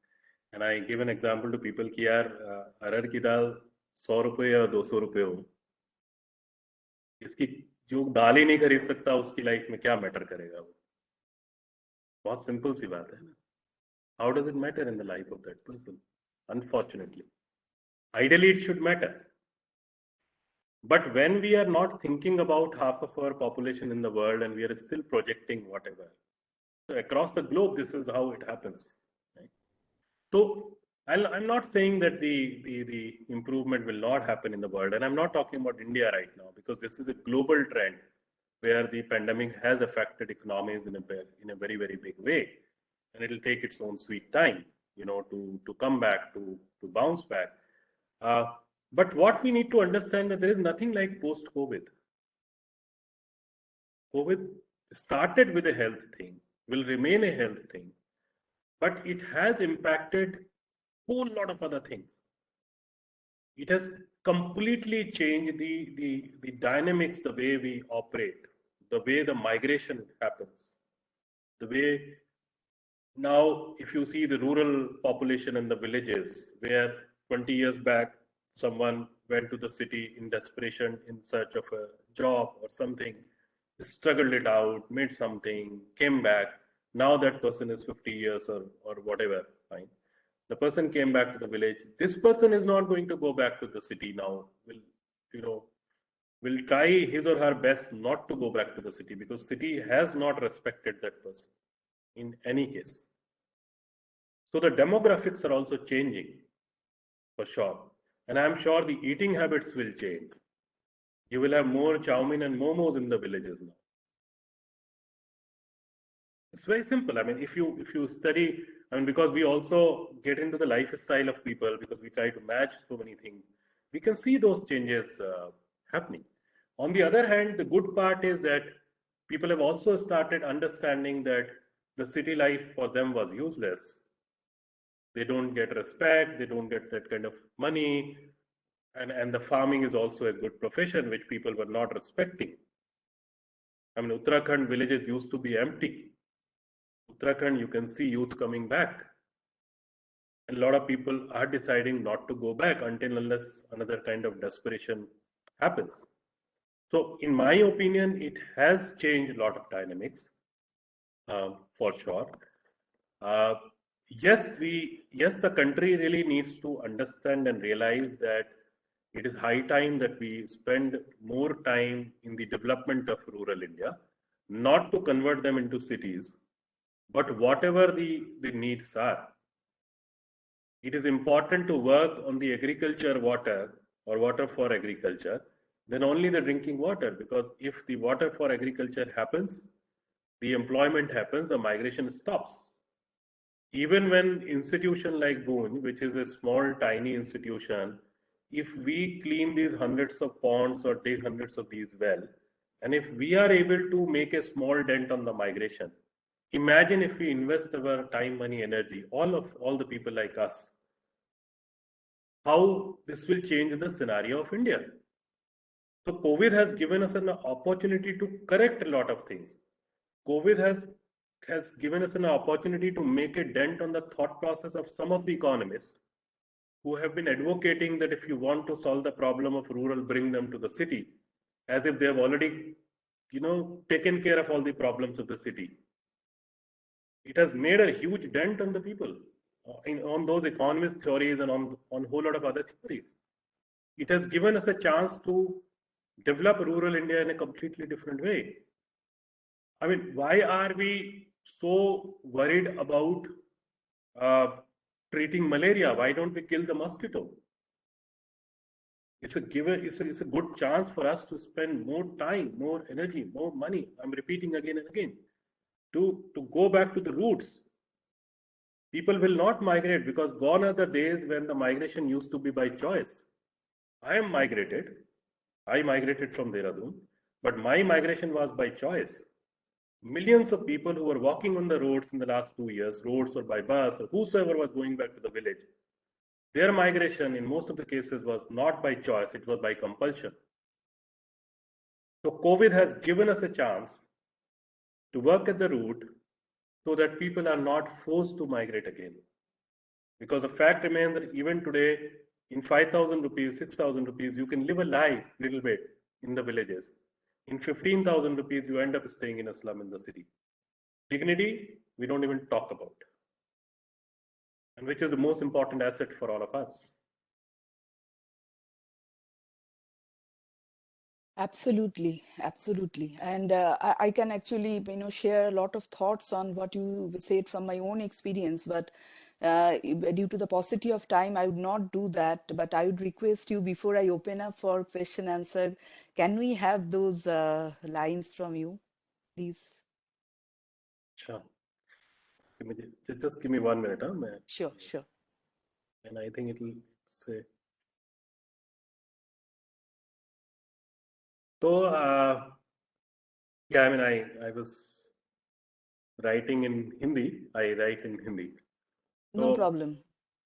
Speaker 1: And I give an example to people कि यार अरहर की दाल 100 रुपए या 200 रुपए हो, इसकी जो दाल ही नहीं खरीद सकता उसकी लाइफ में क्या मैटर करेगा वो? बहुत सिंपल सी बात है ना. How does it matter in the life of that person? Unfortunately, ideally it should matter. But when we are not thinking about half of our population in the world and we are still projecting whatever, so across the globe, this is how it happens. Right? So I'm not saying that the improvement will not happen in the world, and I'm not talking about India right now, because this is a global trend where the pandemic has affected economies in a very, very big way, and it'll take its own sweet time, to come back, to bounce back. But what we need to understand, that there is nothing like post-COVID. COVID started with a health thing, will remain a health thing, but it has impacted a whole lot of other things. It has completely changed the dynamics, the way we operate, the way the migration happens, the way now, if you see the rural population in the villages, where 20 years back, someone went to the city in desperation in search of a job or something, struggled it out, made something, came back. Now that person is 50 years or whatever, fine. The person came back to the village. This person is not going to go back to the city now. Will try his or her best not to go back to the city, because city has not respected that person in any case. So the demographics are also changing, for sure. And I'm sure the eating habits will change. You will have more chow mein and momos in the villages now. It's very simple. I mean, if you study, I mean, because we also get into the lifestyle of people, because we try to match so many things, we can see those changes happening. On the other hand, the good part is that people have also started understanding that the city life for them was useless. They don't get respect, they don't get that kind of money, and the farming is also a good profession which people were not respecting. I mean, Uttarakhand villages used to be empty. Uttarakhand, you can see youth coming back. And a lot of people are deciding not to go back until unless another kind of desperation happens. So in my opinion, it has changed a lot of dynamics, for sure. Yes, the country really needs to understand and realize that it is high time that we spend more time in the development of rural India. not to convert them into cities, but whatever the needs are. It is important to work on the agriculture water or water for agriculture, then only the drinking water, because if the water for agriculture happens, the employment happens, the migration stops. Even when institution like Goonj, which is a small, tiny institution, if we clean these hundreds of ponds or take hundreds of these well, and if we are able to make a small dent on the migration, imagine if we invest our time, money, energy, all the people like us, how this will change the scenario of India. So COVID has given us an opportunity to correct a lot of things. COVID has given us an opportunity to make a dent on the thought process of some of the economists who have been advocating that if you want to solve the problem of rural, bring them to the city, as if they have already, taken care of all the problems of the city. It has made a huge dent on the people, on those economist theories and on a whole lot of other theories. It has given us a chance to develop rural India in a completely different way. I mean, why are we so worried about treating malaria? Why don't we kill the mosquito? It's a good chance for us to spend more time, more energy, more money. I'm repeating again and again, to go back to the roots. People will not migrate because gone are the days when the migration used to be by choice. I migrated from Dehradun, but my migration was by choice. Millions of people who were walking on the roads in the last 2 years, roads or by bus or whosoever was going back to the village, their migration in most of the cases was not by choice, it was by compulsion. So COVID has given us a chance to work at the root so that people are not forced to migrate again. Because the fact remains that even today, in 5,000 rupees, 6,000 rupees, you can live a life little bit in the villages. In 15,000 rupees, you end up staying in a slum in the city. Dignity, we don't even talk about. And which is the most important asset for all of us.
Speaker 4: Absolutely, absolutely. And I can actually, share a lot of thoughts on what you said from my own experience, but due to the paucity of time, I would not do that. But I would request you, before I open up for question answer, can we have those lines from you, please?
Speaker 1: Sure. Just give me 1 minute. Huh?
Speaker 4: Sure, sure.
Speaker 1: And I think it will say. So, yeah, I mean, I was writing in Hindi. I write in Hindi.
Speaker 4: No problem.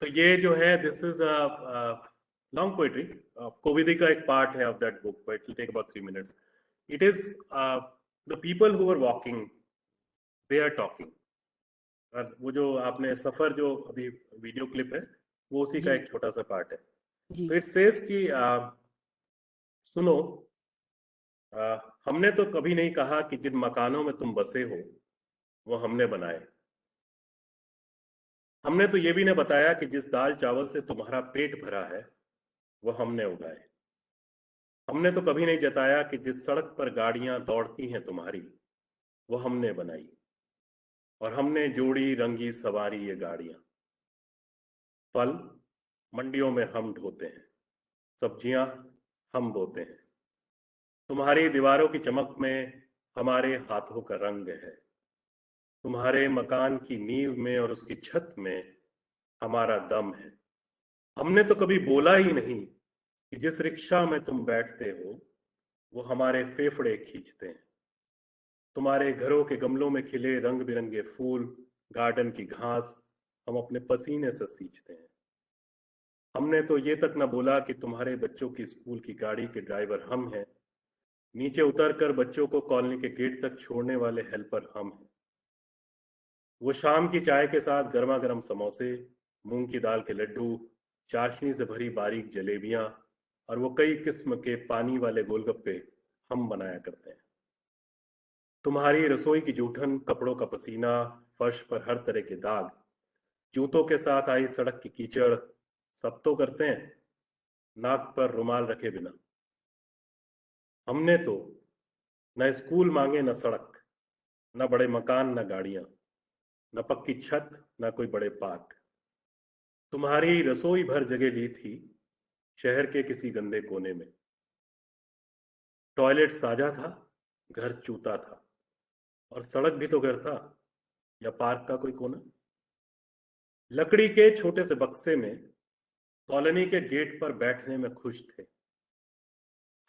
Speaker 1: तो ये जो है, this is a long poetry. Kovidi का एक part है of that book, but it will take about 3 minutes. It is the people who are walking, they are talking. और वो जो आपने सफर जो अभी वीडियो क्लिप है, वो उसी का एक छोटा सा पार्ट है.
Speaker 4: जी.
Speaker 1: तो it says कि सुनो, हमने तो कभी नहीं कहा कि जिन मकानों में तुम बसे हो वो हमने बनाए. हमने तो ये भी नहीं बताया कि जिस दाल चावल से तुम्हारा पेट भरा है वो हमने उगाए. हमने तो कभी नहीं जताया कि जिस सड़क पर गाड़ियां दौड़ती हैं तुम्हारी वो हमने बनाई. और हमने जोड़ी रंगी सवारी ये गाड़ियां. फल मंडियों में हम ढोते हैं, सब्जियां हम बोते हैं. तुम्हारी दीवारों की चमक में हमारे हाथों का रंग है. तुम्हारे मकान की नींव में और उसकी छत में हमारा दम है. हमने तो कभी बोला ही नहीं कि जिस रिक्शा में तुम बैठते हो वो हमारे फेफड़े खींचते हैं. तुम्हारे घरों के गमलों में खिले रंग बिरंगे फूल, गार्डन की घास हम अपने पसीने से सींचते हैं. हमने तो ये तक न बोला कि तुम्हारे बच्चों की स्कूल की गाड़ी के ड्राइवर हम हैं. नीचे उतरकर बच्चों को कॉलोनी के गेट तक छोड़ने वाले हेल्पर हम हैं. वो शाम की चाय के साथ गर्मा गर्म समोसे, मूंग की दाल के लड्डू, चाशनी से भरी बारीक जलेबियां और वो कई किस्म के पानी वाले गोलगप्पे हम बनाया करते हैं. तुम्हारी रसोई की जूठन, कपड़ों का पसीना, फर्श पर हर तरह के दाग, जूतों के साथ आई सड़क की कीचड़, सब तो करते हैं नाक पर रुमाल रखे बिना. हमने तो न स्कूल मांगे न सड़क, न बड़े मकान, न गाड़ियां, न पक्की छत, न कोई बड़े पार्क। तुम्हारी रसोई भर जगह ली थी शहर के किसी गंदे कोने में। टॉयलेट साझा था, घर चूता था, और सड़क भी तो घर था, या पार्क का कोई कोना। लकड़ी के छोटे से बक्से में कॉलोनी के गेट पर बैठने में खुश थे।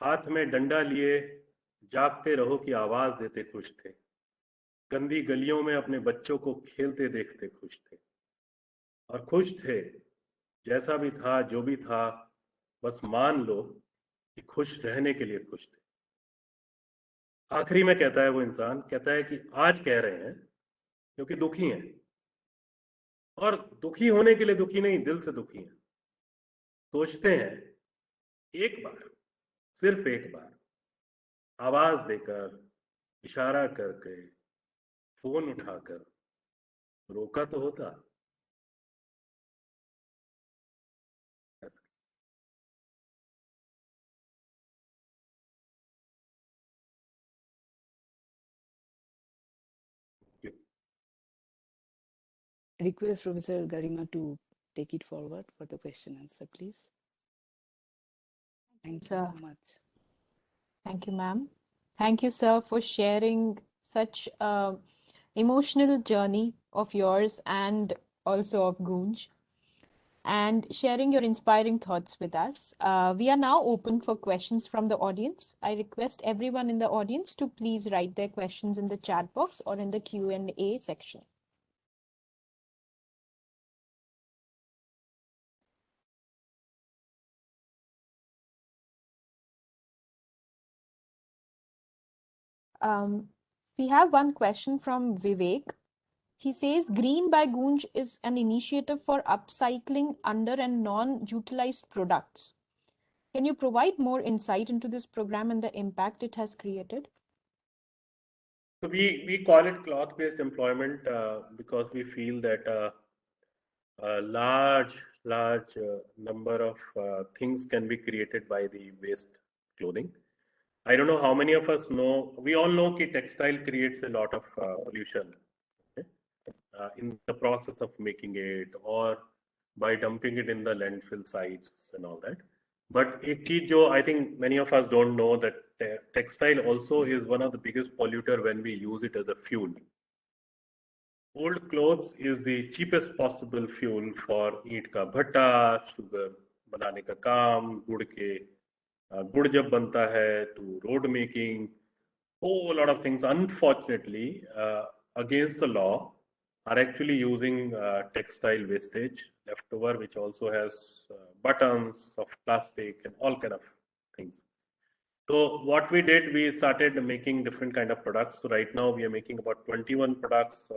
Speaker 1: हाथ में डंडा लिए जागते रहो की आवाज देते खुश थे। गंदी गलियों में अपने बच्चों को खेलते देखते खुश थे। और खुश थे, जैसा भी था, जो भी था, बस मान लो कि खुश रहने के लिए खुश थे। आखिरी में कहता है वो इंसान, कहता है कि आज कह रहे हैं क्योंकि दुखी हैं, और दुखी होने के लिए दुखी नहीं, दिल से दुखी हैं। सोचते हैं एक बार, सिर्फ एक बार, आवाज देकर, इशारा करके, फोन उठाकर रोका तो होता। ऐसा।
Speaker 4: Request Professor Garima to take it forward for the question answer, please. Thank you
Speaker 2: Sir.
Speaker 4: so much.
Speaker 2: Thank you, ma'am. Thank you, sir, for sharing such a emotional journey of yours and also of Goonj, and sharing your inspiring thoughts with us. We are now open for questions from the audience. I request everyone in the audience to please write their questions in the chat box or in the Q&A section. We have one question from Vivek. He says, Green by Goonj is an initiative for upcycling under and non-utilized products. Can you provide more insight into this program and the impact it has created?
Speaker 1: So we call it cloth-based employment because we feel that a large number of things can be created by the waste clothing. I don't know how many of us know. We all know that textile creates a lot of pollution, okay, in the process of making it, or by dumping it in the landfill sites and all that. But एक चीज जो I think many of us don't know, that textile also is one of the biggest polluter when we use it as a fuel. Old clothes is the cheapest possible fuel for ईंट का भट्टा, sugar बनाने का काम, गुड़ जब बनता है to road making, whole lot of things, unfortunately, against the law, are actually using textile wastage leftover, which also has buttons of plastic and all kind of things. So what we did, we started making different kind of products. So right now we are making about 21 products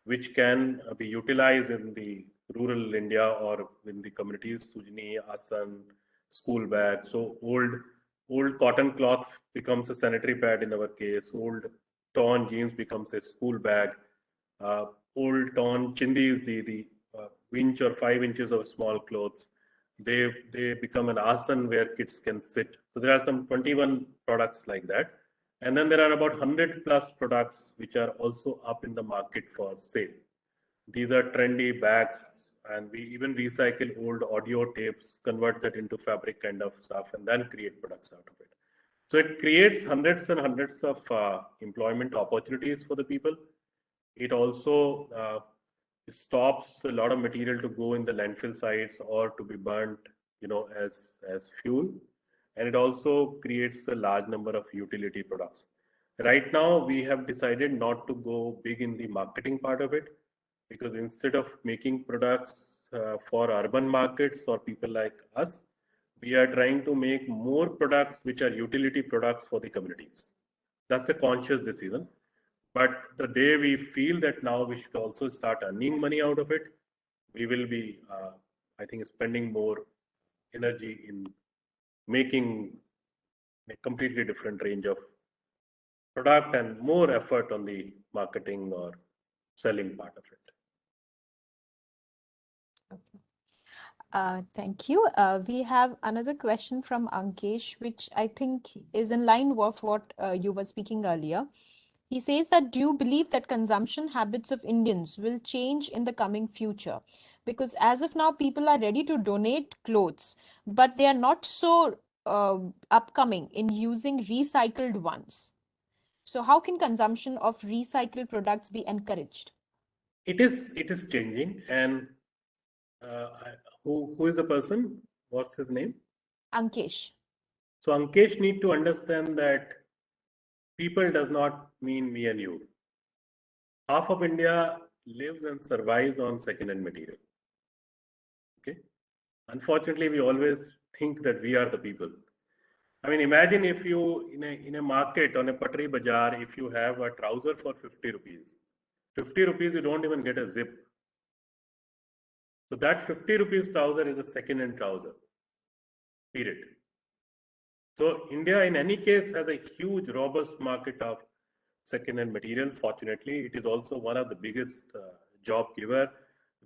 Speaker 1: which can be utilized in the rural India or in the communities, Sujni, Asan, school bag. So old cotton cloth becomes a sanitary pad in our case. Old torn jeans becomes a school bag. Old torn chindis, the inch or 5 inches of small clothes, they become an asan where kids can sit. So there are some 21 products like that. And then there are about 100 plus products which are also up in the market for sale. These are trendy bags, and we even recycle old audio tapes, convert that into fabric kind of stuff, and then create products out of it. So it creates hundreds and hundreds of employment opportunities for the people. It also stops a lot of material to go in the landfill sites or to be burnt, as fuel. And it also creates a large number of utility products. Right now, we have decided not to go big in the marketing part of it, because instead of making products for urban markets or people like us, we are trying to make more products which are utility products for the communities. That's a conscious decision. But the day we feel that now we should also start earning money out of it, we will be, I think, spending more energy in making a completely different range of product and more effort on the marketing or selling part of it.
Speaker 2: Thank you. We have another question from Ankesh, which I think is in line with what you were speaking earlier. He says that, do you believe that consumption habits of Indians will change in the coming future? Because as of now, people are ready to donate clothes, but they are not so upcoming in using recycled ones. So how can consumption of recycled products be encouraged?
Speaker 1: It is changing, and who is the person? What's his name?
Speaker 2: Ankesh.
Speaker 1: So Ankesh need to understand that people does not mean me and you. Half of India lives and survives on second-hand material. Okay. Unfortunately, we always think that we are the people. I mean, imagine if you in a market on a Patri Bazaar, if you have a trouser for 50 rupees. 50 rupees, you don't even get a zip. So that 50 rupees trouser is a second-hand trouser. Period. So India, in any case, has a huge, robust market of second-hand material. Fortunately, it is also one of the biggest job giver.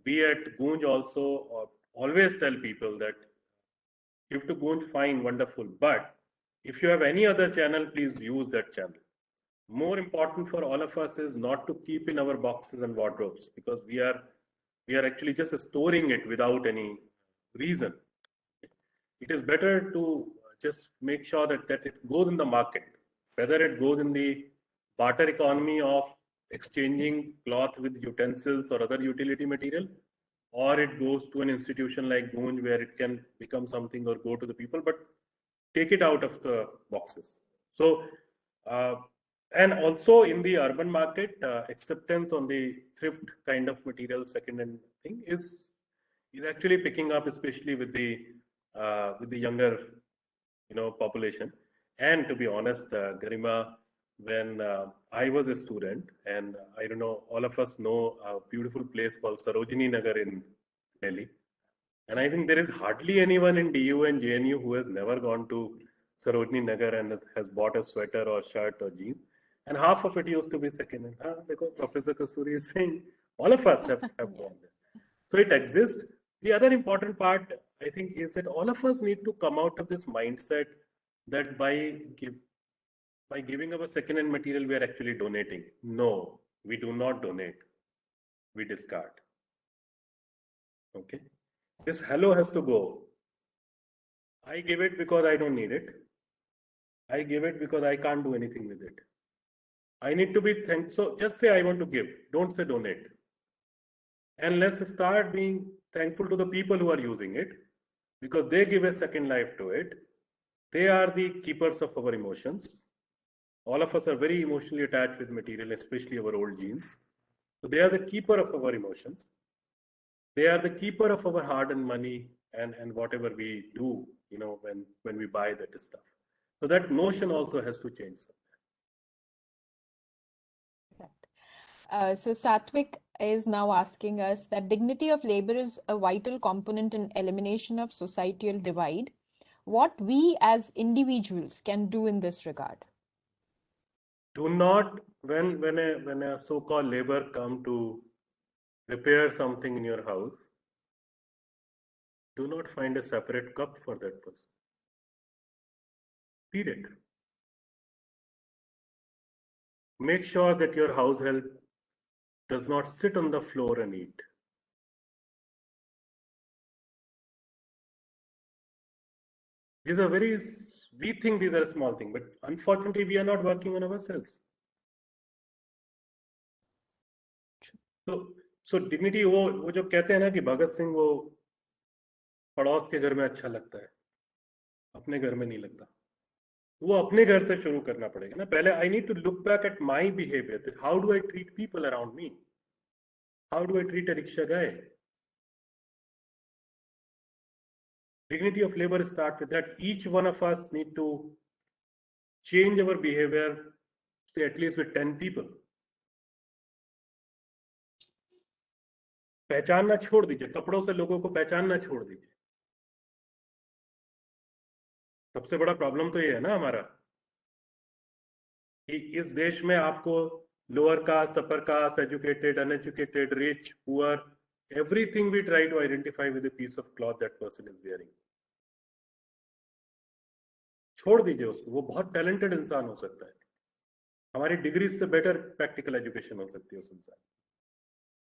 Speaker 1: We at Goonj also always tell people that you have to go and find wonderful, but if you have any other channel, please use that channel. More important for all of us is not to keep in our boxes and wardrobes, because we are actually just storing it without any reason. It is better to just make sure that it goes in the market, whether it goes in the barter economy of exchanging cloth with utensils or other utility material, or it goes to an institution like Goonj where it can become something or go to the people, but take it out of the boxes. So, uh, and also in the urban market, acceptance on the thrift kind of material, second-hand thing is actually picking up, especially with the younger, population. And to be honest, Garima, when I was a student, and I don't know, all of us know a beautiful place called Sarojini Nagar in Delhi. And I think there is hardly anyone in DU and JNU who has never gone to Sarojini Nagar and has bought a sweater or shirt or jeans. And half of it used to be second hand. Because Professor Kasturi is saying all of us have gone there. So it exists. The other important part, I think, is that all of us need to come out of this mindset that by giving our second-hand material, we are actually donating. No, we do not donate. We discard. Okay. This hello has to go. I give it because I don't need it. I give it because I can't do anything with it. I need to be thankful. So just say I want to give. Don't say donate. And let's start being thankful to the people who are using it, because they give a second life to it. They are the keepers of our emotions. All of us are very emotionally attached with material, especially our old genes. So they are the keeper of our emotions. They are the keeper of our hard-earned money and whatever we do, when we buy that stuff. So that notion also has to change.
Speaker 2: So Satvik is now asking us that dignity of labor is a vital component in elimination of societal divide. What we as individuals can do in this regard?
Speaker 1: Do not, when a so-called labor come to repair something in your house, do not find a separate cup for that person. Period. Make sure that your house help does not sit on the floor and eat. These are we think these are small things, but unfortunately we are not working on ourselves. So dignity, वो जो कहते हैं ना कि भगत सिंह वो पड़ोस के घर में अच्छा लगता है, अपने घर में नहीं लगता. वो अपने घर से शुरू करना पड़ेगा ना. पहले I need to look back at my behavior. How do I treat people around me? How do I treat a rickshaw guy? Dignity of labor starts with that. Each one of us need to change our behavior, say at least with 10 people. पहचानना छोड़ दीजिए, कपड़ों से लोगों को पहचानना छोड़ दीजिए. सबसे बड़ा प्रॉब्लम तो ये है ना हमारा, कि इस देश में आपको lower caste, upper caste, educated, uneducated, rich, poor, everything we try to identify with a piece of cloth that person is wearing. छोड़ दीजिए उसको, वो बहुत टैलेंटेड इंसान हो सकता है, हमारी डिग्री से बेटर प्रैक्टिकल एजुकेशन हो सकती है उस इंसान।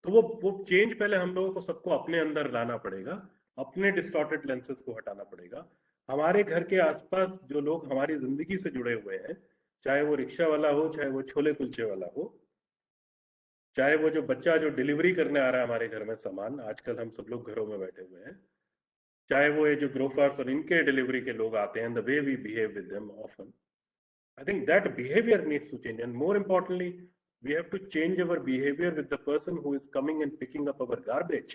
Speaker 1: तो वो चेंज पहले हम लोगों को सबको अपने अंदर लाना पड़ेगा, अपने डिस्टॉर्टेड लेंसेज को हटाना पड़ेगा। हमारे घर के आसपास जो लोग हमारी जिंदगी से जुड़े हुए हैं, चाहे वो रिक्शा वाला हो, चाहे वो छोले कुलचे वाला हो, चाहे वो जो बच्चा जो डिलीवरी करने आ रहा है हमारे घर में सामान, आजकल हम सब लोग घरों में बैठे हुए हैं, चाहे वो ये जो ग्रोफर्स और इनके डिलीवरी के लोग आते हैं, the way we behave with them often, I think that behavior needs to change, and more importantly, we have to change our behavior with the person who is coming and picking up our garbage.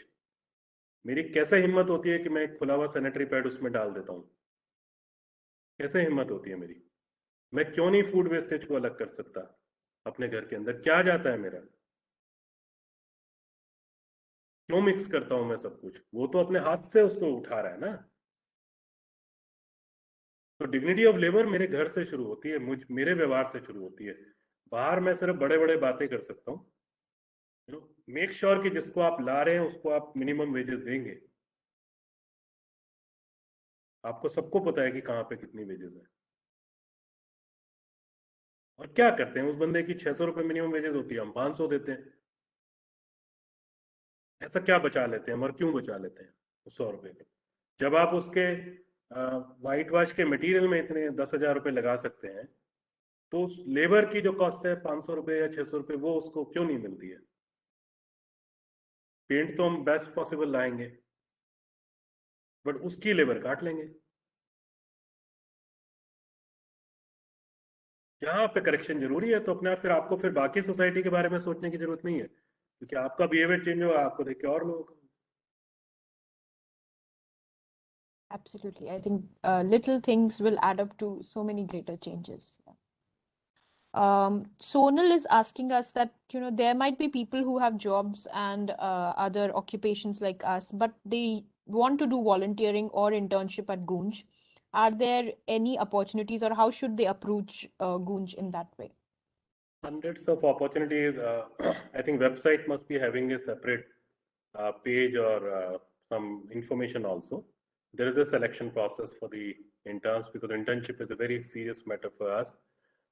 Speaker 1: मेरी कैसे हिम्मत होती है कि मैं एक खुला हुआ सैनिटरी पैड उसमें डाल देता हूँ? कैसे हिम्मत होती है मेरी? मैं क्यों नहीं फूड वेस्टेज को अलग कर सकता? अपने घर के अंदर क्या जाता है मेरा? क्यों मिक्स करता हूं मैं सब कुछ? वो तो अपने हाथ से उसको उठा रहा है ना। तो डिग्निटी ऑफ लेबर मेरे घर से शुरू होती है, मेरे व्यवहार से शुरू होती है। बाहर मैं सिर्फ बड़े बड़े बातें कर सकता हूँ, मेक श्योर कि जिसको आप ला रहे हैं उसको आप मिनिमम वेजेस देंगे। आपको सबको पता है कि कहाँ पे कितनी वेजेस है, और क्या करते हैं उस बंदे की 600 रुपये मिनिमम वेजेस होती है, हम 500 देते हैं। ऐसा क्या बचा लेते हैं हम, और क्यों बचा लेते हैं उस 100 रुपये के? जब आप उसके वाइट वॉश के मटेरियल में इतने 10,000 रुपये लगा सकते हैं, तो उस लेबर की जो कॉस्ट है 500 रुपये या 600 रुपये, वो उसको क्यों नहीं मिलती है? पेंट तो हम बेस्ट पॉसिबल लाएंगे, बट उसकी लेबर काट लेंगे। जहां पे करेक्शन जरूरी है तो अपने आप फिर आपको फिर बाकी सोसाइटी के बारे में सोचने की जरूरत नहीं है, क्योंकि आपका बिहेवियर चेंज होगा, आपको देख के और लोग।
Speaker 2: Absolutely. I think little things will add up to so many greater changes. Sonal is asking us that, there might be people who have jobs and other occupations like us, but they want to do volunteering or internship at Goonj. Are there any opportunities, or how should they approach Goonj in that way?
Speaker 1: Hundreds of opportunities. I think website must be having a separate page or some information also. There is a selection process for the interns, because internship is a very serious matter for us.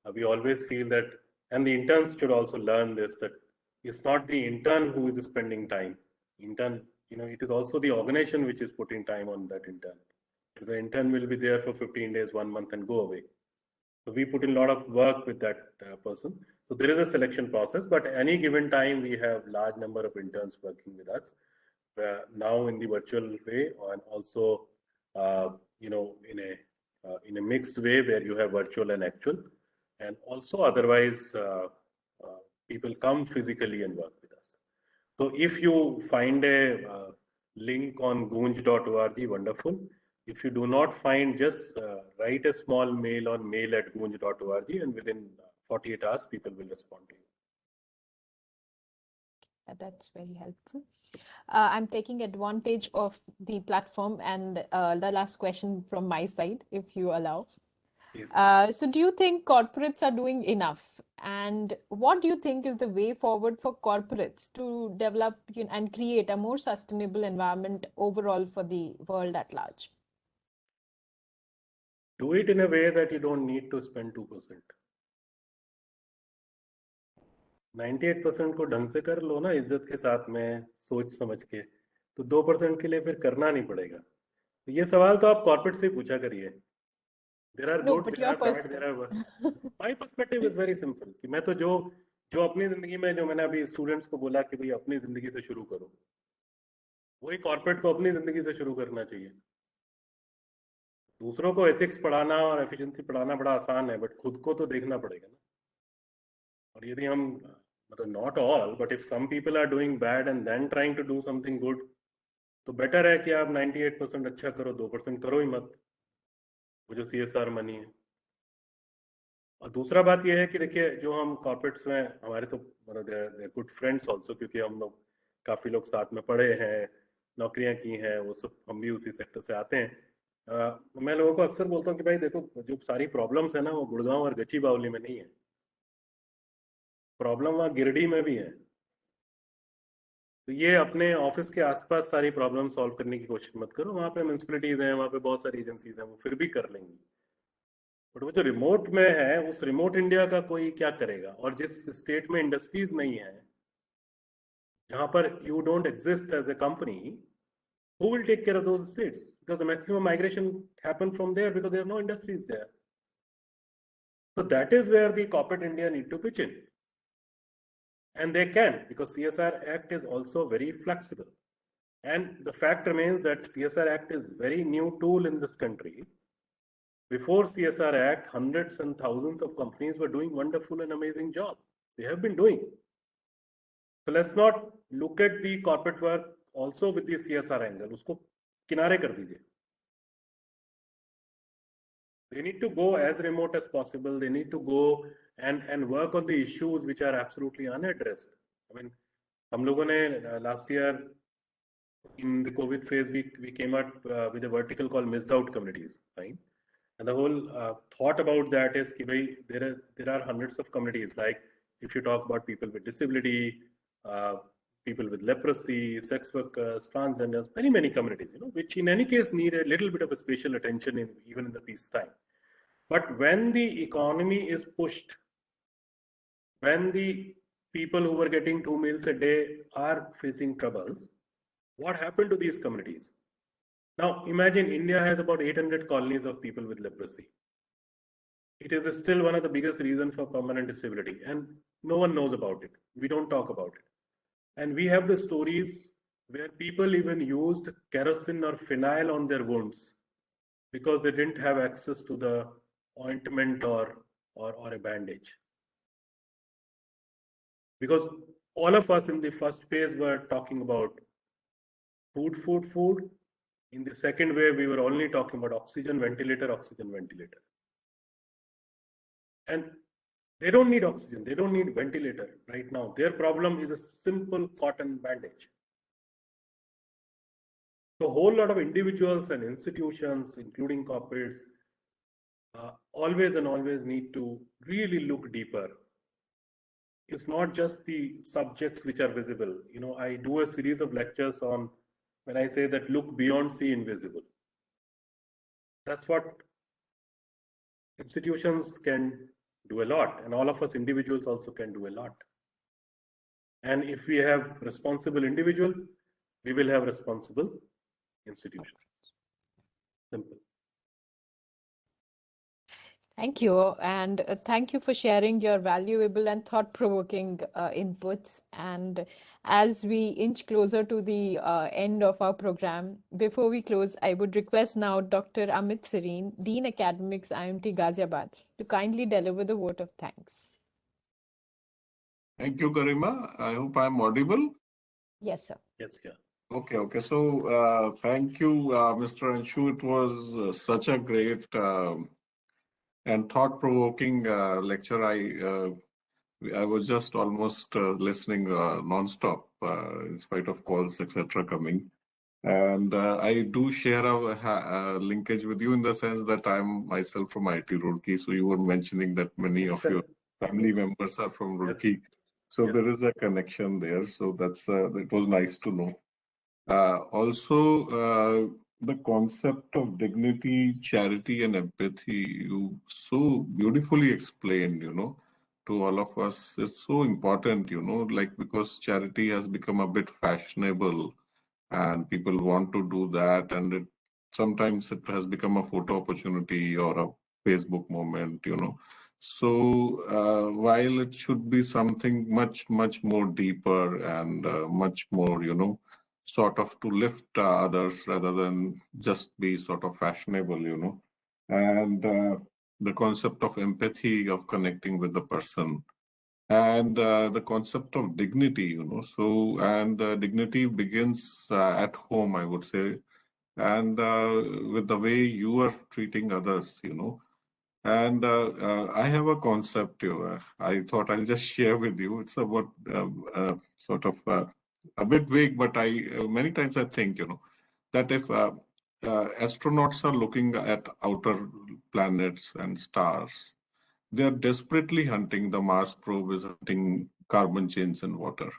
Speaker 1: We always feel that, and the interns should also learn this, that it's not the intern who is spending time. Intern, it is also the organization which is putting time on that intern. The intern will be there for 15 days, 1 month, and go away. So we put in a lot of work with that person. So there is a selection process, but any given time we have large number of interns working with us now in the virtual way, and also in a mixed way where you have virtual and actual, and also otherwise people come physically and work with us. So if you find a link on goonj.org, wonderful. If you do not find, just write a small mail on mail@goonj.org, and within 48 hours, people will respond to you.
Speaker 2: That's very helpful. I'm taking advantage of the platform, and the last question from my side, if you allow.
Speaker 1: Please.
Speaker 2: So do you think corporates are doing enough? And what do you think is the way forward for corporates to develop and create a more sustainable environment overall for the world at large?
Speaker 1: Do it in a way that you don't need to spend 2%. 98% को ढंग से कर लो ना, इज्जत के साथ में, सोच समझ के, तो 2% के लिए फिर करना नहीं पड़ेगा। तो ये सवाल तो आप कॉर्पोरेट से पूछा करिए। There are
Speaker 2: No,
Speaker 1: good,
Speaker 2: but
Speaker 1: there
Speaker 2: your
Speaker 1: are bad, there are worse. My perspective is very simple, कि मैं तो जो अपनी जिंदगी में, जो मैंने अभी स्टूडेंट्स को बोला कि भाई अपनी जिंदगी से शुरू करो, वही कॉर्पोरेट को अपनी जिंदगी से शुरू करना चाहिए। दूसरों को एथिक्स पढ़ाना और एफिशिएंसी पढ़ाना बड़ा आसान है, बट खुद को तो देखना पड़ेगा ना। और यदि हम, मतलब not all, but if some people are doing bad and then trying to do something good, तो बेटर है कि आप 98% अच्छा करो, 2% करो ही मत, वो जो CSR मनी है। और दूसरा बात यह है कि देखिए, जो हम कॉर्पोरेट्स में, हमारे तो मतलब गुड फ्रेंड्स ऑल्सो, क्योंकि हम लोग काफ़ी लोग साथ में पढ़े हैं, नौकरियां की हैं, वो सब हम भी उसी सेक्टर से आते हैं। मैं लोगों को अक्सर बोलता हूँ कि भाई देखो, जो सारी प्रॉब्लम्स है ना, वो गुड़गांव और गची बावली में नहीं है, प्रॉब्लम वहाँ गिरडी में भी है। तो ये अपने ऑफिस के आसपास सारी प्रॉब्लम सॉल्व करने की कोशिश मत करो, वहाँ पे म्यूनसिपलिटीज हैं, वहाँ पे बहुत सारी एजेंसीज हैं, वो फिर भी कर लेंगी। बट वो जो रिमोट में है, उस रिमोट इंडिया का कोई क्या करेगा? और जिस स्टेट में इंडस्ट्रीज नहीं है, जहां पर you don't exist as a company, who will take care of those states? Because the maximum migration happen from there because there are no industries there. So that is where the corporate India need to pitch in. And they can, because CSR Act is also very flexible. And the fact remains that CSR Act is very new tool in this country. Before CSR Act, hundreds and thousands of companies were doing wonderful and amazing job. They have been doing. So let's not look at the corporate work also with the CSR angle. उसको किनारे कर दीजिए. They need to go as remote as possible. They need to go and work on the issues which are absolutely unaddressed. I mean, हम लोगों ने last year in the COVID phase we came up with a vertical called missed out communities, right? And the whole thought about that is कि भाई there are hundreds of communities, like if you talk about people with disability, people with leprosy, sex workers, transgenders, many communities, which in any case need a little bit of a special attention even in the peace time. But when the economy is pushed, when the people who were getting 2 meals a day are facing troubles, what happened to these communities? Now imagine India has about 800 colonies of people with leprosy. It is still one of the biggest reasons for permanent disability, and no one knows about it. We don't talk about it. And we have the stories where people even used kerosene or phenyl on their wounds because they didn't have access to the ointment or a bandage. Because all of us in the first phase were talking about food. In the second wave, we were only talking about oxygen ventilator. And they don't need oxygen, they don't need ventilator right now. Their problem is a simple cotton bandage. So a whole lot of individuals and institutions, including corporates, always need to really look deeper. It's not just the subjects which are visible. I do a series of lectures on when I say that look beyond, see invisible. That's what institutions can do a lot, and all of us individuals also can do a lot. And if we have responsible individual, we will have responsible institution. Simple.
Speaker 2: Thank you. And thank you for sharing your valuable and thought-provoking inputs. And as we inch closer to the end of our program, before we close, I would request now Dr. Amit Sareen, Dean Academics, IMT Ghaziabad, to kindly deliver the vote of thanks.
Speaker 5: Thank you, Garima. I hope I'm audible.
Speaker 2: Yes, sir.
Speaker 1: Yes, yeah.
Speaker 5: Okay. So thank you, Mr. Anshu. It was such a great and thought-provoking lecture. I was just almost listening non-stop in spite of calls, etc. coming. And I do share a linkage with you in the sense that I'm myself from IT Roorkee. So you were mentioning that many of your family members are from Roorkee.
Speaker 1: Yes.
Speaker 5: So there is a connection there. So that was nice to know. Also, the concept of dignity, charity, and empathy, you so beautifully explained, to all of us. It's so important, because charity has become a bit fashionable and people want to do that. And sometimes it has become a photo opportunity or a Facebook moment, So while it should be something much more deeper and much more, sort of to lift others rather than just be sort of fashionable, and the concept of empathy, of connecting with the person, and the concept of dignity, so, and dignity begins at home, I would say, and with the way you are treating others, and I have a concept I thought I'll just share with you. It's about sort of a bit vague, but I many times I think, that if astronauts are looking at outer planets and stars, they are desperately hunting, the Mars probe is hunting carbon chains in water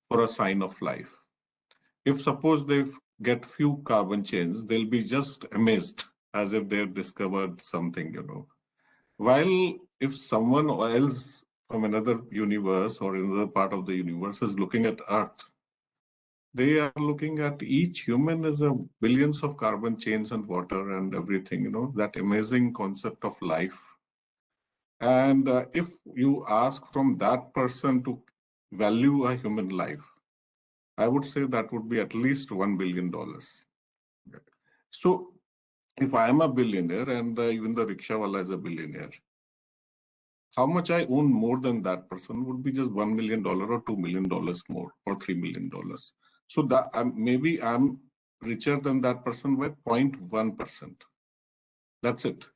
Speaker 5: for a sign of life. If suppose they get few carbon chains, they'll be just amazed as if they've discovered something, While if someone else from another universe or another part of the universe is looking at Earth, they are looking at each human as a billions of carbon chains and water and everything, that amazing concept of life. And if you ask from that person to value a human life, I would say that would be at least $1 billion. So if I am a billionaire and even the rickshawala is a billionaire, how much I own more than that person would be just $1 million or $2 million more or $3 million. So that maybe I'm richer than that person by 0.1%. That's it.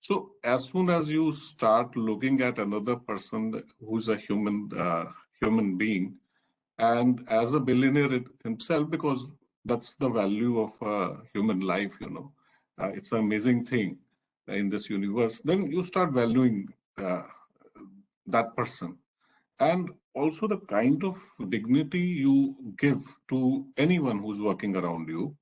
Speaker 5: So as soon as you start looking at another person who's a human being, and as a billionaire himself, because that's the value of human life, it's an amazing thing in this universe, then you start valuing that person. And also the kind of dignity you give to anyone who's working around you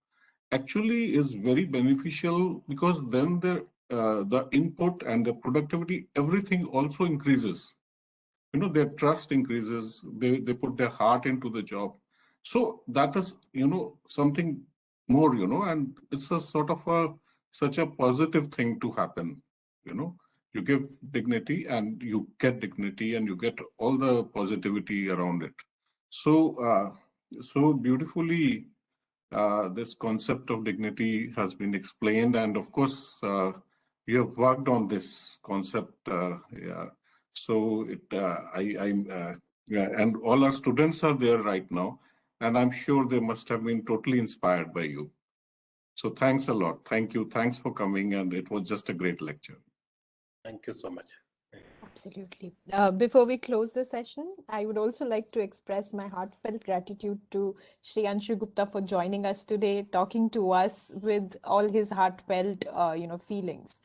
Speaker 5: actually is very beneficial, because then the input and the productivity, everything also increases. Their trust increases, they put their heart into the job. So that is, something more, and it's a sort of such a positive thing to happen. You give dignity and you get dignity and you get all the positivity around it. So beautifully, this concept of dignity has been explained, and of course, you have worked on this concept. Yeah. So yeah, and all our students are there right now, and I'm sure they must have been totally inspired by you. So thanks a lot. Thank you. Thanks for coming, and it was just a great lecture.
Speaker 1: Thank you so much.
Speaker 2: Absolutely. Before we close the session, I would also like to express my heartfelt gratitude to Shri Anshu Gupta for joining us today, talking to us with all his heartfelt, feelings.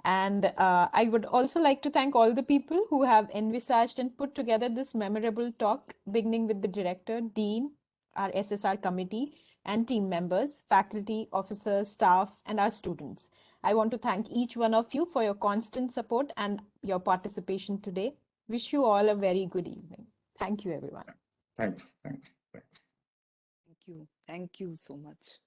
Speaker 2: And I would also like to thank all the people who have envisaged and put together this memorable talk, beginning with the director, dean, our SSR committee, and team members, faculty, officers, staff, and our students. I want to thank each one of you for your constant support and your participation today. Wish you all a very good evening. Thank you, everyone.
Speaker 5: Thanks.
Speaker 4: Thank you so much.